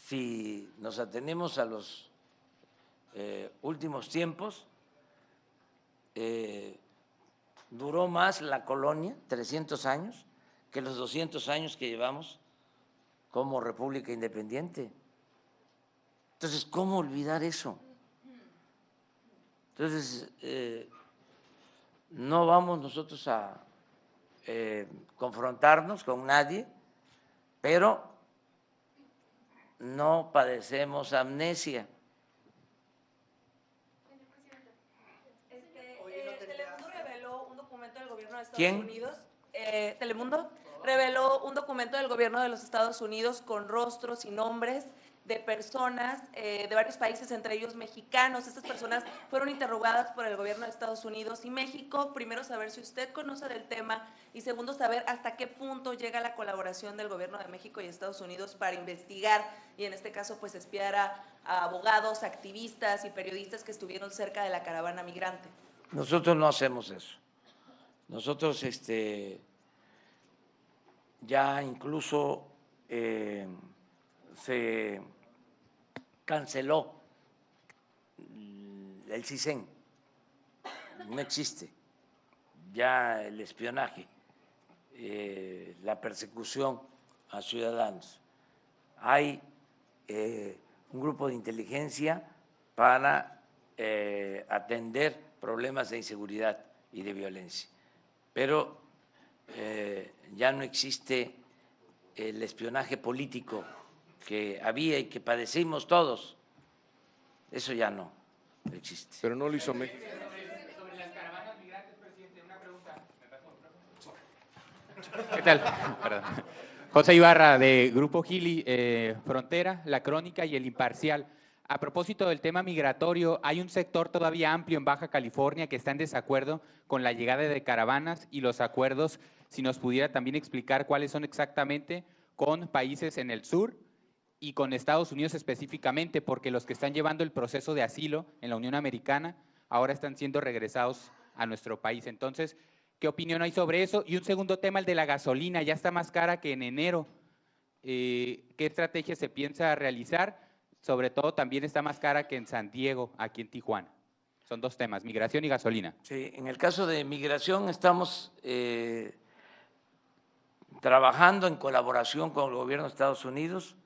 S1: Si nos atenemos a los últimos tiempos, duró más la colonia, 300 años, que los 200 años que llevamos como república independiente. Entonces, ¿cómo olvidar eso? Entonces, no vamos nosotros a confrontarnos con nadie, pero no padecemos amnesia.
S8: Telemundo reveló un documento del gobierno de Estados
S1: ¿Quién?
S8: Unidos. Telemundo reveló un documento del gobierno de los Estados Unidos con rostros y nombres de personas de varios países, entre ellos mexicanos. Estas personas fueron interrogadas por el gobierno de Estados Unidos y México. Primero, saber si usted conoce del tema y segundo, saber hasta qué punto llega la colaboración del gobierno de México y Estados Unidos para investigar y en este caso pues espiar a abogados, activistas y periodistas que estuvieron cerca de la caravana migrante.
S1: Nosotros no hacemos eso. Nosotros ya incluso se canceló el CISEN, no existe ya el espionaje, la persecución a ciudadanos. Hay un grupo de inteligencia para atender problemas de inseguridad y de violencia, pero ya no existe el espionaje político que había y que padecimos todos. Eso ya no existe.
S9: Pero no lo hizo México.
S10: Sobre las caravanas migrantes, presidente, una pregunta. ¿Qué tal? Perdón. José Ibarra, de Grupo Gili, Frontera, La Crónica y El Imparcial. A propósito del tema migratorio, hay un sector todavía amplio en Baja California que está en desacuerdo con la llegada de caravanas y los acuerdos. Si nos pudiera también explicar cuáles son exactamente con países en el sur y con Estados Unidos específicamente, porque los que están llevando el proceso de asilo en la Unión Americana ahora están siendo regresados a nuestro país. Entonces, ¿qué opinión hay sobre eso? Y un segundo tema, el de la gasolina, ya está más cara que en enero. ¿Qué estrategia se piensa realizar? Sobre todo también está más cara que en San Diego, aquí en Tijuana. Son 2 temas, migración y gasolina.
S1: Sí, en el caso de migración estamos trabajando en colaboración con el gobierno de Estados Unidos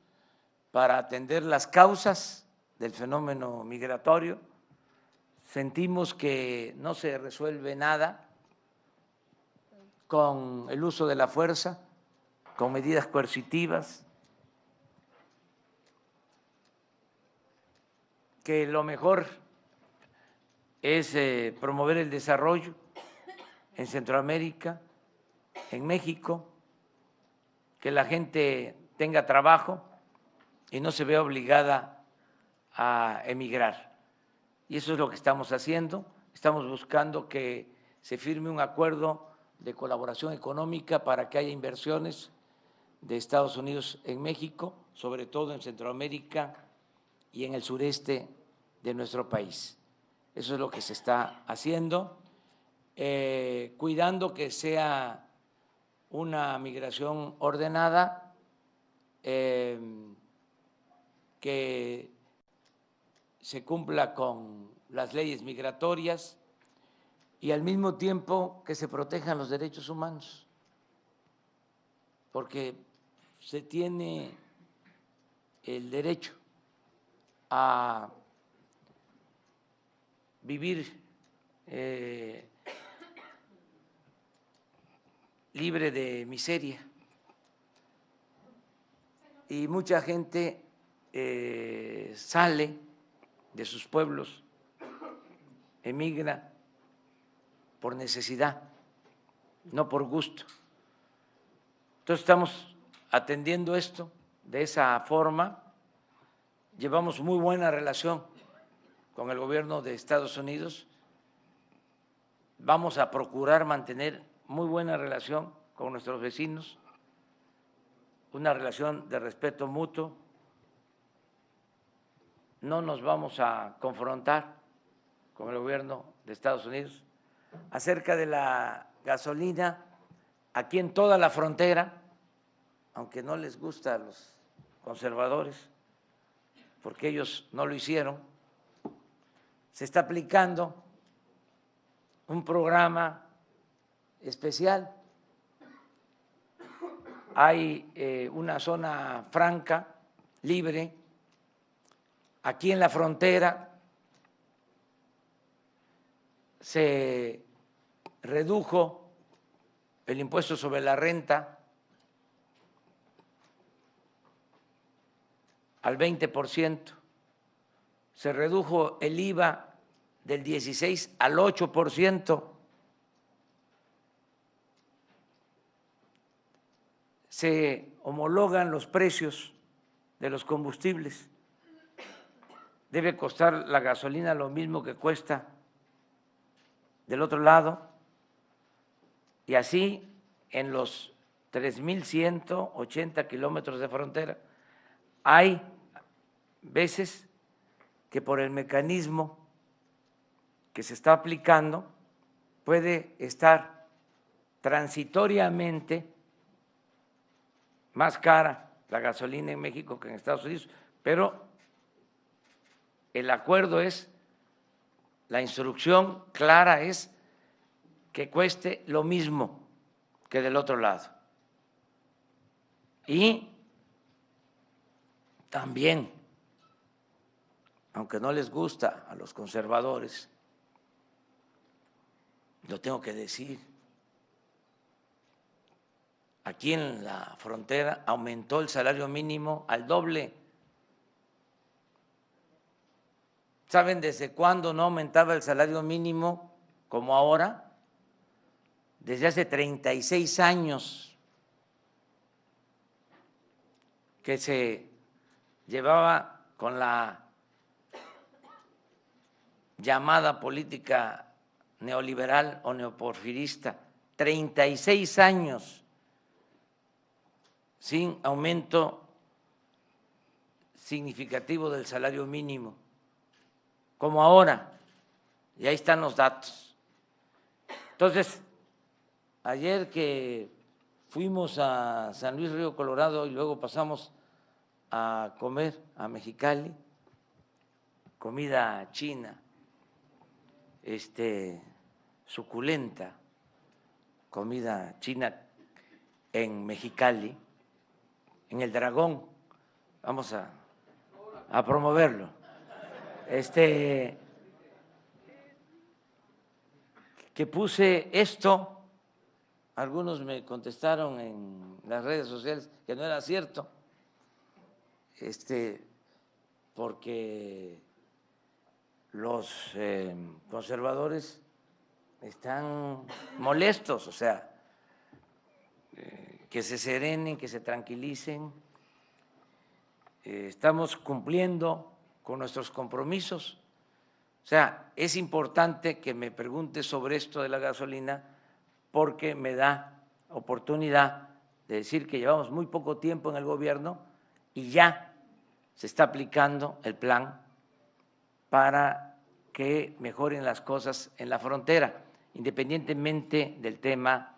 S1: para atender las causas del fenómeno migratorio. Sentimos que no se resuelve nada con el uso de la fuerza, con medidas coercitivas, que lo mejor es promover el desarrollo en Centroamérica, en México, que la gente tenga trabajo y no se vea obligada a emigrar. Y eso es lo que estamos haciendo. Estamos buscando que se firme un acuerdo de colaboración económica para que haya inversiones de Estados Unidos en México, sobre todo en Centroamérica y en el sureste de nuestro país. Eso es lo que se está haciendo, cuidando que sea una migración ordenada, que se cumpla con las leyes migratorias y al mismo tiempo que se protejan los derechos humanos, porque se tiene el derecho a vivir libre de miseria. Y mucha gente sale de sus pueblos, emigra por necesidad, no por gusto. Entonces estamos atendiendo esto de esa forma, llevamos muy buena relación con el gobierno de Estados Unidos. Vamos a procurar mantener muy buena relación con nuestros vecinos, una relación de respeto mutuo. No nos vamos a confrontar con el gobierno de Estados Unidos. Acerca de la gasolina, aquí en toda la frontera, aunque no les gusta a los conservadores, porque ellos no lo hicieron, se está aplicando un programa especial. Hay una zona franca, libre, aquí en la frontera. Se redujo el impuesto sobre la renta al 20%, se redujo el IVA del 16 al 8%, se homologan los precios de los combustibles. Debe costar la gasolina lo mismo que cuesta del otro lado, y así en los 3.180 kilómetros de frontera. Hay veces que por el mecanismo que se está aplicando puede estar transitoriamente más cara la gasolina en México que en Estados Unidos, pero el acuerdo es, la instrucción clara es que cueste lo mismo que del otro lado. Y también, aunque no les gusta a los conservadores, lo tengo que decir, aquí en la frontera aumentó el salario mínimo al doble. ¿Saben desde cuándo no aumentaba el salario mínimo como ahora? Desde hace 36 años que se llevaba con la llamada política neoliberal o neoporfirista, 36 años sin aumento significativo del salario mínimo, como ahora, y ahí están los datos. Entonces, ayer que fuimos a San Luis Río Colorado y luego pasamos a comer a Mexicali, comida china, suculenta, comida china en Mexicali, en el Dragón, vamos a promoverlo. Que puse esto, algunos me contestaron en las redes sociales que no era cierto, porque los conservadores están molestos, o sea, que se serenen, que se tranquilicen. Estamos cumpliendo con nuestros compromisos. O sea, es importante que me pregunte sobre esto de la gasolina porque me da oportunidad de decir que llevamos muy poco tiempo en el gobierno y ya se está aplicando el plan para que mejoren las cosas en la frontera, independientemente del tema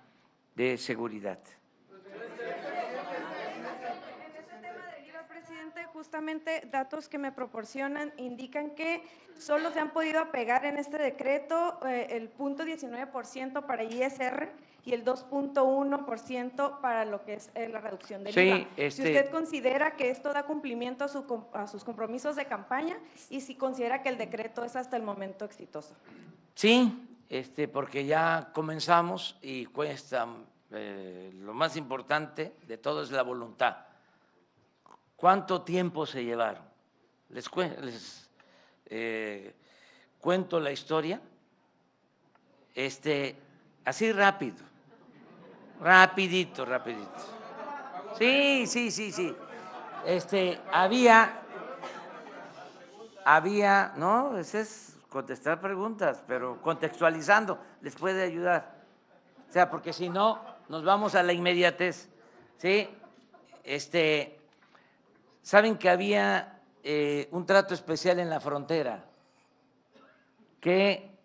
S1: de seguridad.
S9: Justamente datos que me proporcionan indican que solo se han podido apegar en este decreto el 0.19% para ISR y el 2.1% para lo que es la reducción del IVA. Si usted considera que esto da cumplimiento a sus compromisos de campaña y si considera que el decreto es hasta el momento exitoso.
S1: Sí, porque ya comenzamos y cuesta, lo más importante de todo es la voluntad. ¿Cuánto tiempo se llevaron? Les cuento la historia, así rápido, rapidito. Sí. Había había, no, ese es contestar preguntas, pero contextualizando les puede ayudar. O sea, porque si no, nos vamos a la inmediatez. ¿Sí? Saben que había un trato especial en la frontera que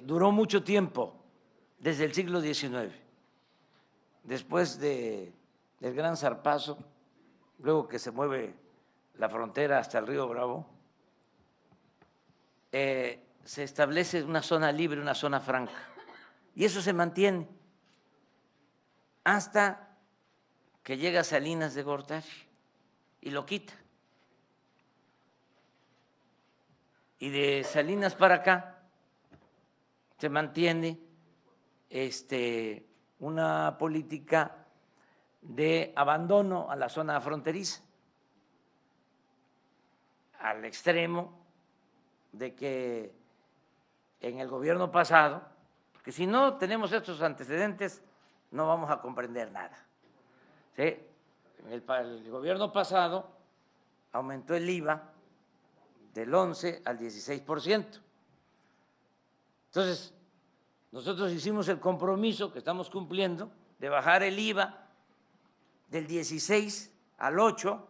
S1: duró mucho tiempo, desde el siglo XIX, después del Gran Zarpazo, luego que se mueve la frontera hasta el río Bravo, se establece una zona libre, una zona franca, y eso se mantiene hasta que llega Salinas de Gortari y lo quita. Y de Salinas para acá se mantiene una política de abandono a la zona fronteriza, al extremo de que en el gobierno pasado, porque si no tenemos estos antecedentes no vamos a comprender nada. ¿Sí? El gobierno pasado aumentó el IVA del 11 al 16%. Entonces, nosotros hicimos el compromiso que estamos cumpliendo de bajar el IVA del 16 al 8%,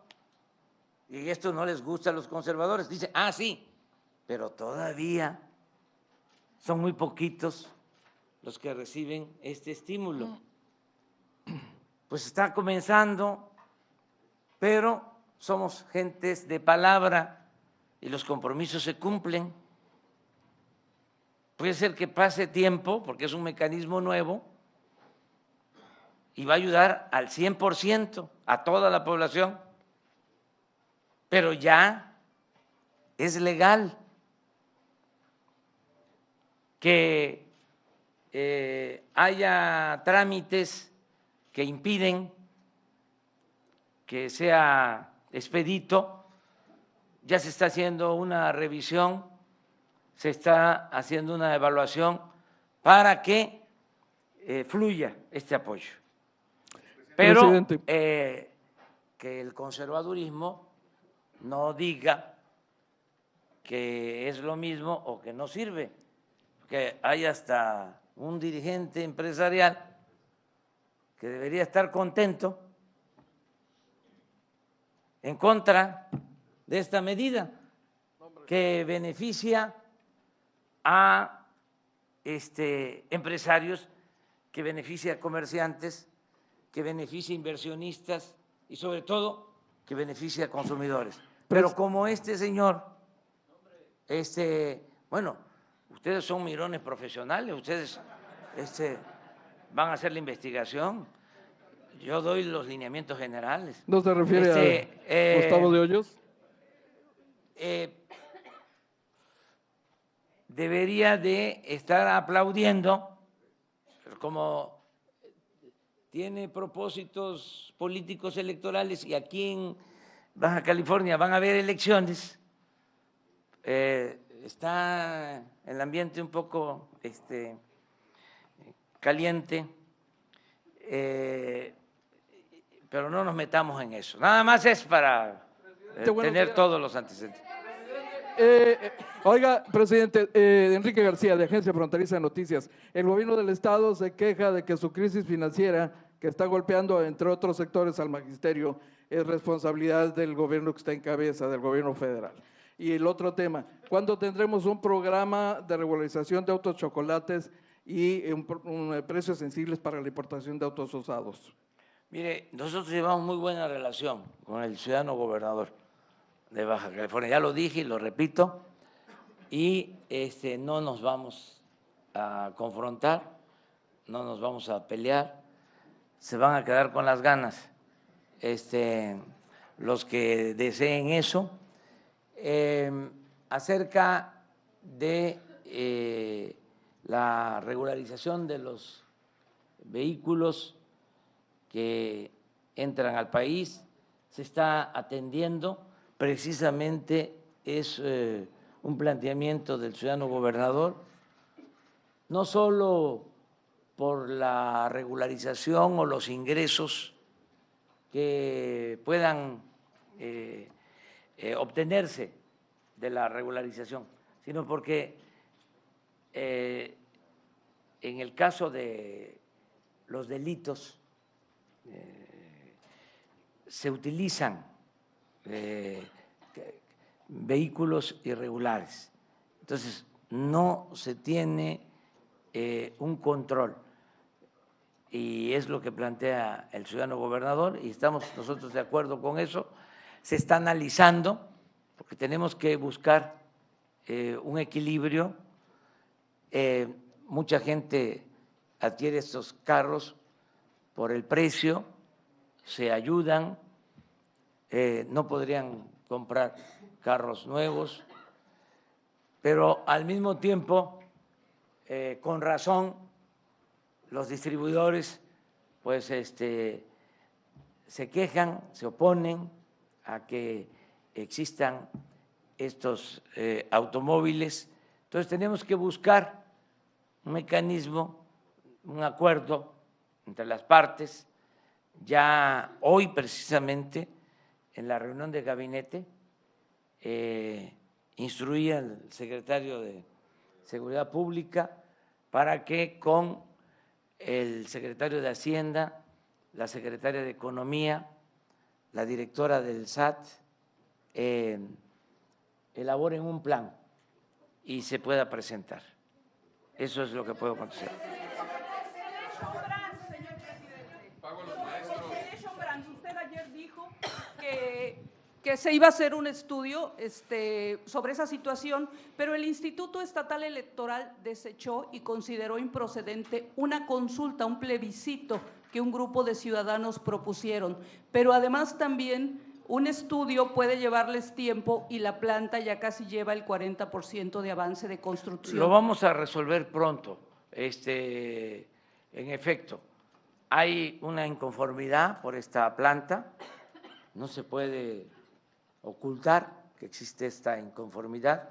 S1: y esto no les gusta a los conservadores. Dicen, sí, pero todavía son muy poquitos los que reciben este estímulo. Pues está comenzando, pero somos gentes de palabra y los compromisos se cumplen. Puede ser que pase tiempo, porque es un mecanismo nuevo, y va a ayudar al 100% a toda la población, pero ya es legal que haya trámites que impiden que sea expedito. Ya se está haciendo una revisión, se está haciendo una evaluación para que fluya este apoyo. Pero que el conservadurismo no diga que es lo mismo o que no sirve, porque hay hasta un dirigente empresarial que debería estar contento en contra de esta medida que beneficia a empresarios, que beneficia a comerciantes, que beneficia a inversionistas y sobre todo que beneficia a consumidores. Pero como este señor, bueno, ustedes son mirones profesionales, ustedes van a hacer la investigación, yo doy los lineamientos generales.
S11: ¿No se refiere a Gustavo de Hoyos?
S1: Debería de estar aplaudiendo, como tiene propósitos políticos electorales y aquí en Baja California van a haber elecciones, está el ambiente un poco caliente, pero no nos metamos en eso. Nada más es para tener todos los antecedentes.
S11: Oiga, presidente, Enrique García, de Agencia Fronteriza de Noticias. El gobierno del estado se queja de que su crisis financiera, que está golpeando, entre otros sectores, al magisterio, es responsabilidad del gobierno que está en cabeza, del gobierno federal. Y el otro tema, ¿cuándo tendremos un programa de regularización de autos chocolates y precios sensibles para la importación de autos usados?
S1: Mire, nosotros llevamos muy buena relación con el ciudadano gobernador de Baja California. Ya lo dije y lo repito, y no nos vamos a confrontar, no nos vamos a pelear, se van a quedar con las ganas los que deseen eso. Acerca de la regularización de los vehículos que entran al país, se está atendiendo. Precisamente es un planteamiento del ciudadano gobernador, no solo por la regularización o los ingresos que puedan obtenerse de la regularización, sino porque en el caso de los delitos se utilizan vehículos irregulares. Entonces, no se tiene un control. Y es lo que plantea el ciudadano gobernador y estamos nosotros de acuerdo con eso. Se está analizando porque tenemos que buscar un equilibrio. Mucha gente adquiere estos carros por el precio, se ayudan, no podrían comprar carros nuevos, pero al mismo tiempo, con razón, los distribuidores pues se quejan, se oponen a que existan estos automóviles. Entonces tenemos que buscar un mecanismo, un acuerdo entre las partes. Ya hoy precisamente en la reunión de gabinete instruía al secretario de Seguridad Pública para que con el secretario de Hacienda, la secretaria de Economía, la directora del SAT, elaboren un plan y se pueda presentar. Eso es lo que puedo contestar.
S12: Usted ayer dijo que se iba a hacer un estudio sobre esa situación, pero el Instituto Estatal Electoral desechó y consideró improcedente una consulta, un plebiscito que un grupo de ciudadanos propusieron. Pero además también un estudio puede llevarles tiempo y la planta ya casi lleva el 40% de avance de construcción.
S1: Lo vamos a resolver pronto. En efecto, hay una inconformidad por esta planta, no se puede ocultar que existe esta inconformidad.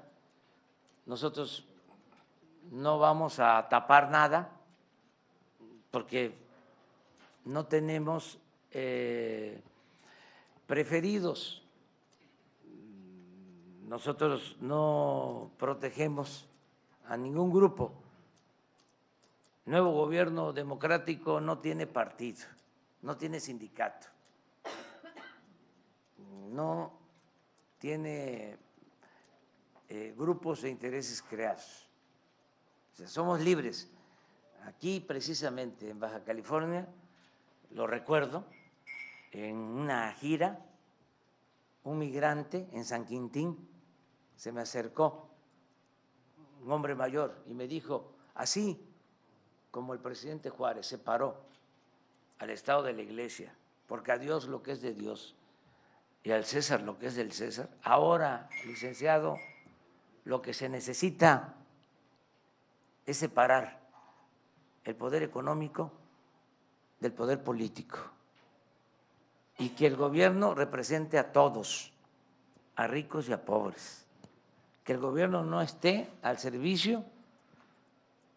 S1: Nosotros no vamos a tapar nada porque no tenemos preferidos. Nosotros no protegemos a ningún grupo. El nuevo gobierno democrático no tiene partido, no tiene sindicato, no tiene grupos de intereses creados. O sea, somos libres. Aquí precisamente en Baja California, lo recuerdo, en una gira, un migrante en San Quintín se me acercó, un hombre mayor, y me dijo, así como el presidente Juárez separó al Estado de la Iglesia, porque a Dios lo que es de Dios y al César lo que es del César, ahora, licenciado, lo que se necesita es separar el poder económico del poder político y que el gobierno represente a todos, a ricos y a pobres, que el gobierno no esté al servicio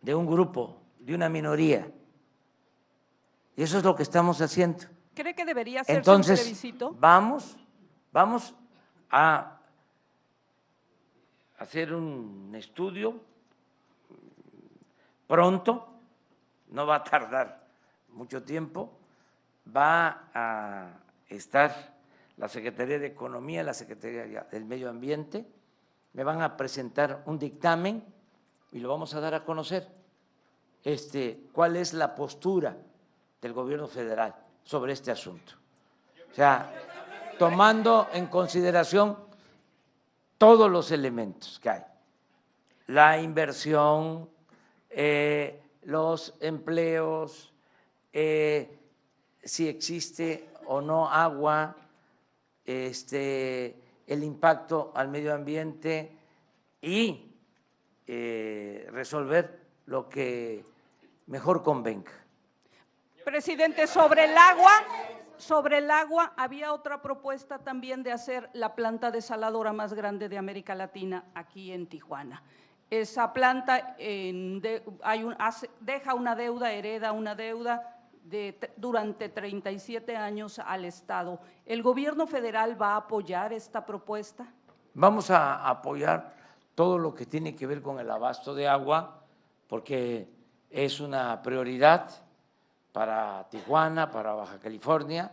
S1: de un grupo, de una minoría. Y eso es lo que estamos haciendo.
S12: ¿Cree que debería hacerse
S1: Entonces,
S12: un plebiscito?
S1: Vamos a hacer un estudio pronto, no va a tardar mucho tiempo, va a estar la Secretaría de Economía, la Secretaría del Medio Ambiente, me van a presentar un dictamen y lo vamos a dar a conocer. ¿Cuál es la postura del gobierno federal sobre este asunto? O sea, tomando en consideración todos los elementos que hay, la inversión, los empleos, si existe o no agua, el impacto al medio ambiente y resolver lo que mejor convenga.
S12: Presidente, sobre el agua había otra propuesta también de hacer la planta desaladora más grande de América Latina aquí en Tijuana. Esa planta deja una deuda, hereda una deuda durante 37 años al Estado. ¿El gobierno federal va a apoyar esta propuesta?
S1: Vamos a apoyar todo lo que tiene que ver con el abasto de agua, porque es una prioridad para Tijuana, para Baja California.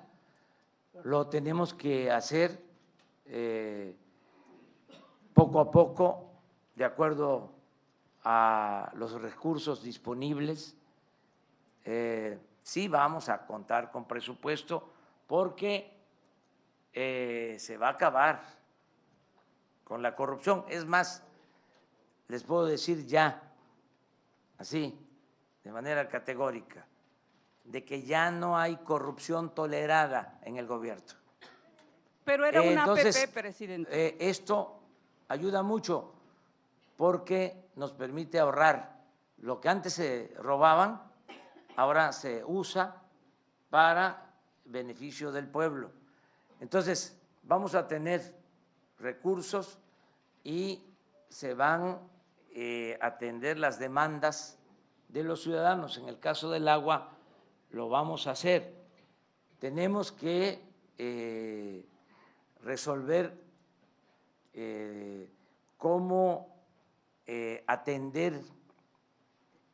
S1: Lo tenemos que hacer poco a poco, de acuerdo a los recursos disponibles. Sí vamos a contar con presupuesto porque se va a acabar con la corrupción. Es más, les puedo decir ya, así, de manera categórica, de que ya no hay corrupción tolerada en el gobierno.
S12: Pero era una
S1: Entonces,
S12: APP, presidente.
S1: esto ayuda mucho porque nos permite ahorrar. Lo que antes se robaban, ahora se usa para beneficio del pueblo. Entonces, vamos a tener recursos y se van a atender las demandas de los ciudadanos. En el caso del agua, lo vamos a hacer. Tenemos que resolver cómo atender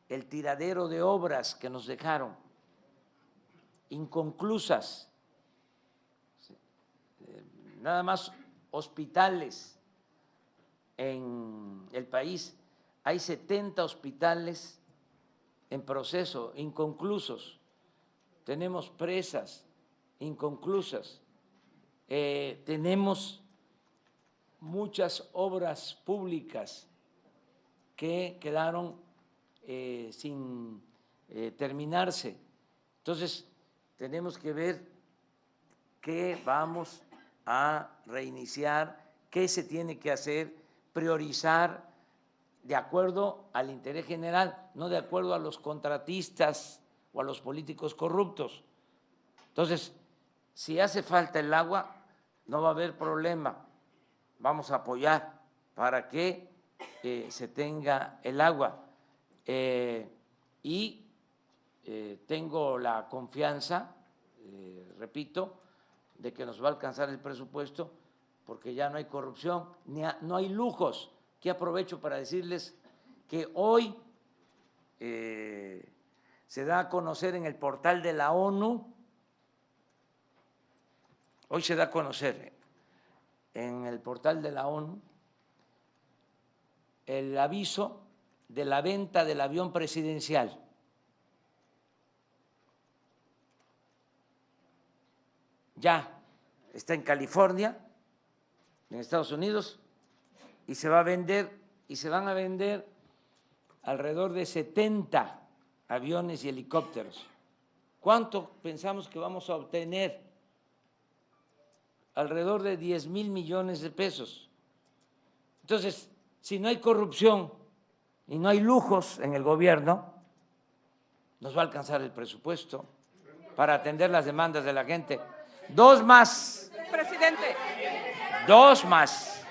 S1: el tiradero de obras que nos dejaron inconclusas. Nada más hospitales en el país. Hay 70 hospitales en proceso, inconclusos. Tenemos presas inconclusas. Tenemos muchas obras públicas que quedaron sin terminarse. Entonces, tenemos que ver qué vamos a reiniciar, qué se tiene que hacer, priorizar de acuerdo al interés general, no de acuerdo a los contratistas o a los políticos corruptos. Entonces, si hace falta el agua, no va a haber problema. Vamos a apoyar para que se tenga el agua. Y tengo la confianza, repito, de que nos va a alcanzar el presupuesto porque ya no hay corrupción, no hay lujos. Que aprovecho para decirles que hoy se da a conocer en el portal de la ONU, hoy se da a conocer en el portal de la ONU el aviso de la venta del avión presidencial. Ya está en California, en Estados Unidos, y se va a vender, y se van a vender alrededor de 70 aviones y helicópteros. ¿Cuánto pensamos que vamos a obtener? Alrededor de 10,000 millones de pesos. Entonces, si no hay corrupción y no hay lujos en el gobierno, nos va a alcanzar el presupuesto para atender las demandas de la gente. 2 más.
S12: Presidente.
S1: 2 más.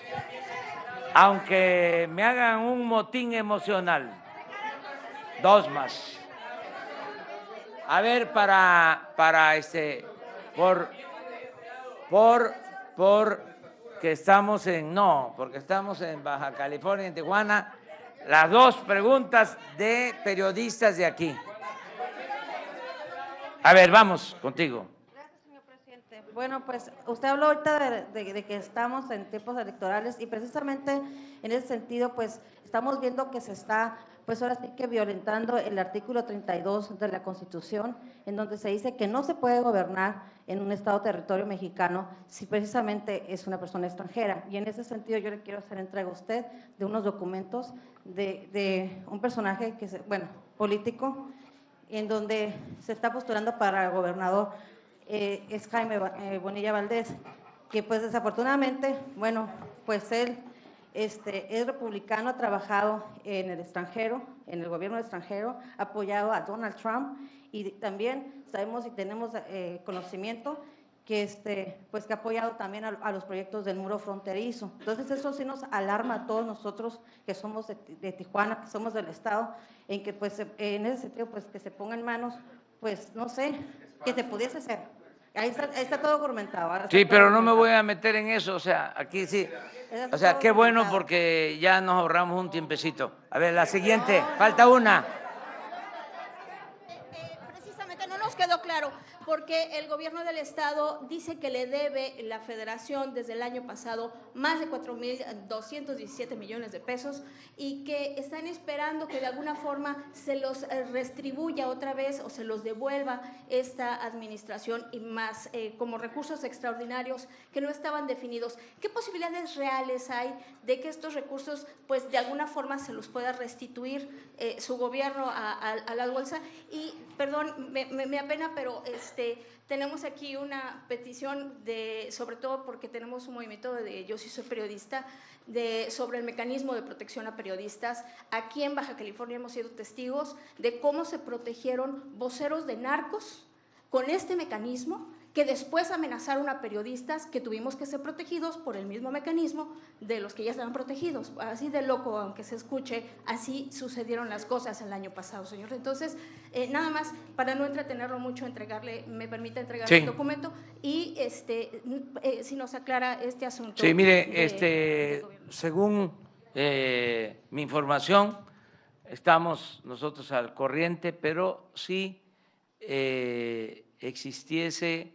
S1: Aunque me hagan un motín emocional, 2 más. A ver, porque estamos en Baja California, en Tijuana, las 2 preguntas de periodistas de aquí. A ver, vamos contigo.
S13: Bueno, pues usted habló ahorita de que estamos en tiempos electorales y precisamente en ese sentido, pues estamos viendo que se está, pues ahora sí que violentando el artículo 32 de la Constitución, en donde se dice que no se puede gobernar en un estado territorio mexicano si precisamente es una persona extranjera. Y en ese sentido yo le quiero hacer entrega a usted de unos documentos de un personaje que político, en donde se está postulando para gobernador. Es Jaime Bonilla Valdés, que pues desafortunadamente, pues él es republicano, ha trabajado en el extranjero, en el gobierno extranjero, ha apoyado a Donald Trump y también sabemos y tenemos conocimiento que pues que ha apoyado también a los proyectos del muro fronterizo. Entonces eso sí nos alarma a todos nosotros que somos de Tijuana, que somos del estado, en que pues en ese sentido pues que se ponga en manos, pues no sé, que se pudiese hacer. Ahí está todo documentado. Ahora
S1: Sí,
S13: está todo
S1: pero no me
S13: documentado.
S1: voy a meter en eso, o sea, aquí sí.
S13: Eso está
S1: O sea,
S13: todo
S1: qué bueno
S13: documentado.
S1: porque ya nos ahorramos un tiempecito. A ver, la siguiente, falta una.
S14: Precisamente no nos quedó claro, porque el gobierno del estado dice que le debe la federación desde el año pasado más de 4.217 millones de pesos y que están esperando que de alguna forma se los restribuya otra vez o se los devuelva esta administración y más como recursos extraordinarios que no estaban definidos. ¿Qué posibilidades reales hay de que estos recursos pues de alguna forma se los pueda restituir su gobierno a la bolsa? Y perdón, me apena, pero tenemos aquí una petición sobre todo porque tenemos un movimiento de Yo sí soy periodista, sobre el mecanismo de protección a periodistas. Aquí en Baja California hemos sido testigos de cómo se protegieron voceros de narcos con este mecanismo, que después amenazaron a periodistas que tuvimos que ser protegidos por el mismo mecanismo de los que ya estaban protegidos. Así de loco, aunque se escuche, así sucedieron las cosas el año pasado, señor. Entonces, nada más, para no entretenerlo mucho, me permite entregarle el documento y si nos aclara este asunto.
S1: Sí, mire, según mi información, estamos nosotros al corriente, pero si existiese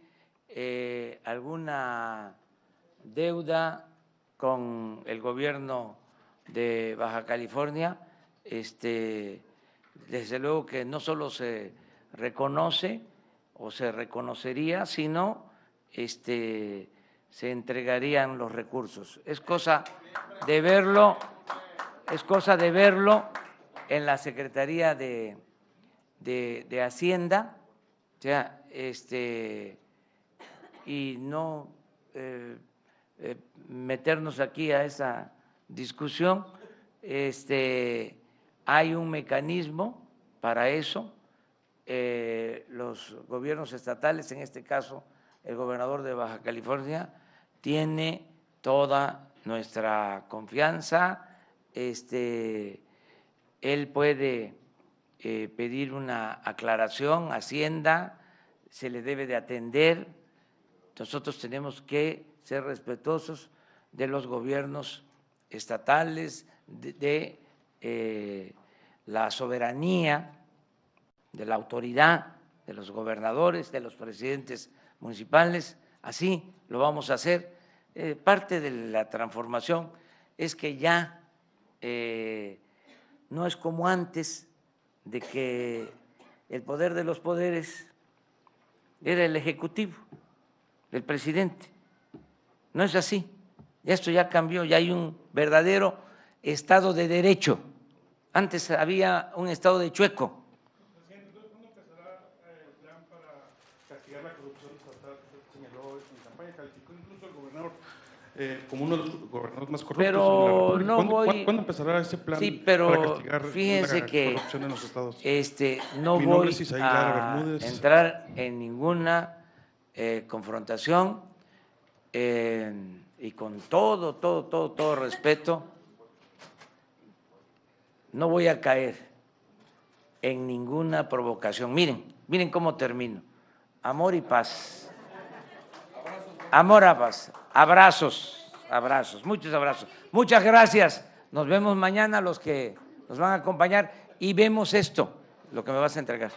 S1: alguna deuda con el gobierno de Baja California, desde luego que no solo se reconoce o se reconocería, sino se entregarían los recursos. Es cosa de verlo, en la Secretaría de Hacienda, o sea, y no meternos aquí a esa discusión. Hay un mecanismo para eso. Los gobiernos estatales, en este caso el gobernador de Baja California, tiene toda nuestra confianza. Él puede pedir una aclaración, Hacienda se le debe de atender. Nosotros tenemos que ser respetuosos de los gobiernos estatales, de la soberanía, de la autoridad, de los gobernadores, de los presidentes municipales. Así lo vamos a hacer. Parte de la transformación es que ya no es como antes, de que el poder de los poderes era el ejecutivo, el presidente. No es así. Esto ya cambió, ya hay un verdadero Estado de Derecho. Antes había un Estado de chueco.
S7: ¿Cuándo empezará el plan para castigar la corrupción estatal? Señaló en campaña, calificó incluso el gobernador como uno de los gobernadores más corruptos
S1: Pero
S7: en la República.
S1: no voy.
S7: ¿Cuándo empezará ese plan
S1: Sí, pero
S7: para castigar
S1: fíjense
S7: la
S1: que
S7: corrupción en los estados?
S1: No
S7: Mi
S1: voy
S7: nombre es Isaí Lara
S1: a
S7: Bermúdez.
S1: entrar en ninguna confrontación y con todo respeto, no voy a caer en ninguna provocación. Miren cómo termino. Amor y paz. Amor a paz. Abrazos, muchos abrazos. Muchas gracias. Nos vemos mañana los que nos van a acompañar y vemos esto, lo que me vas a entregar.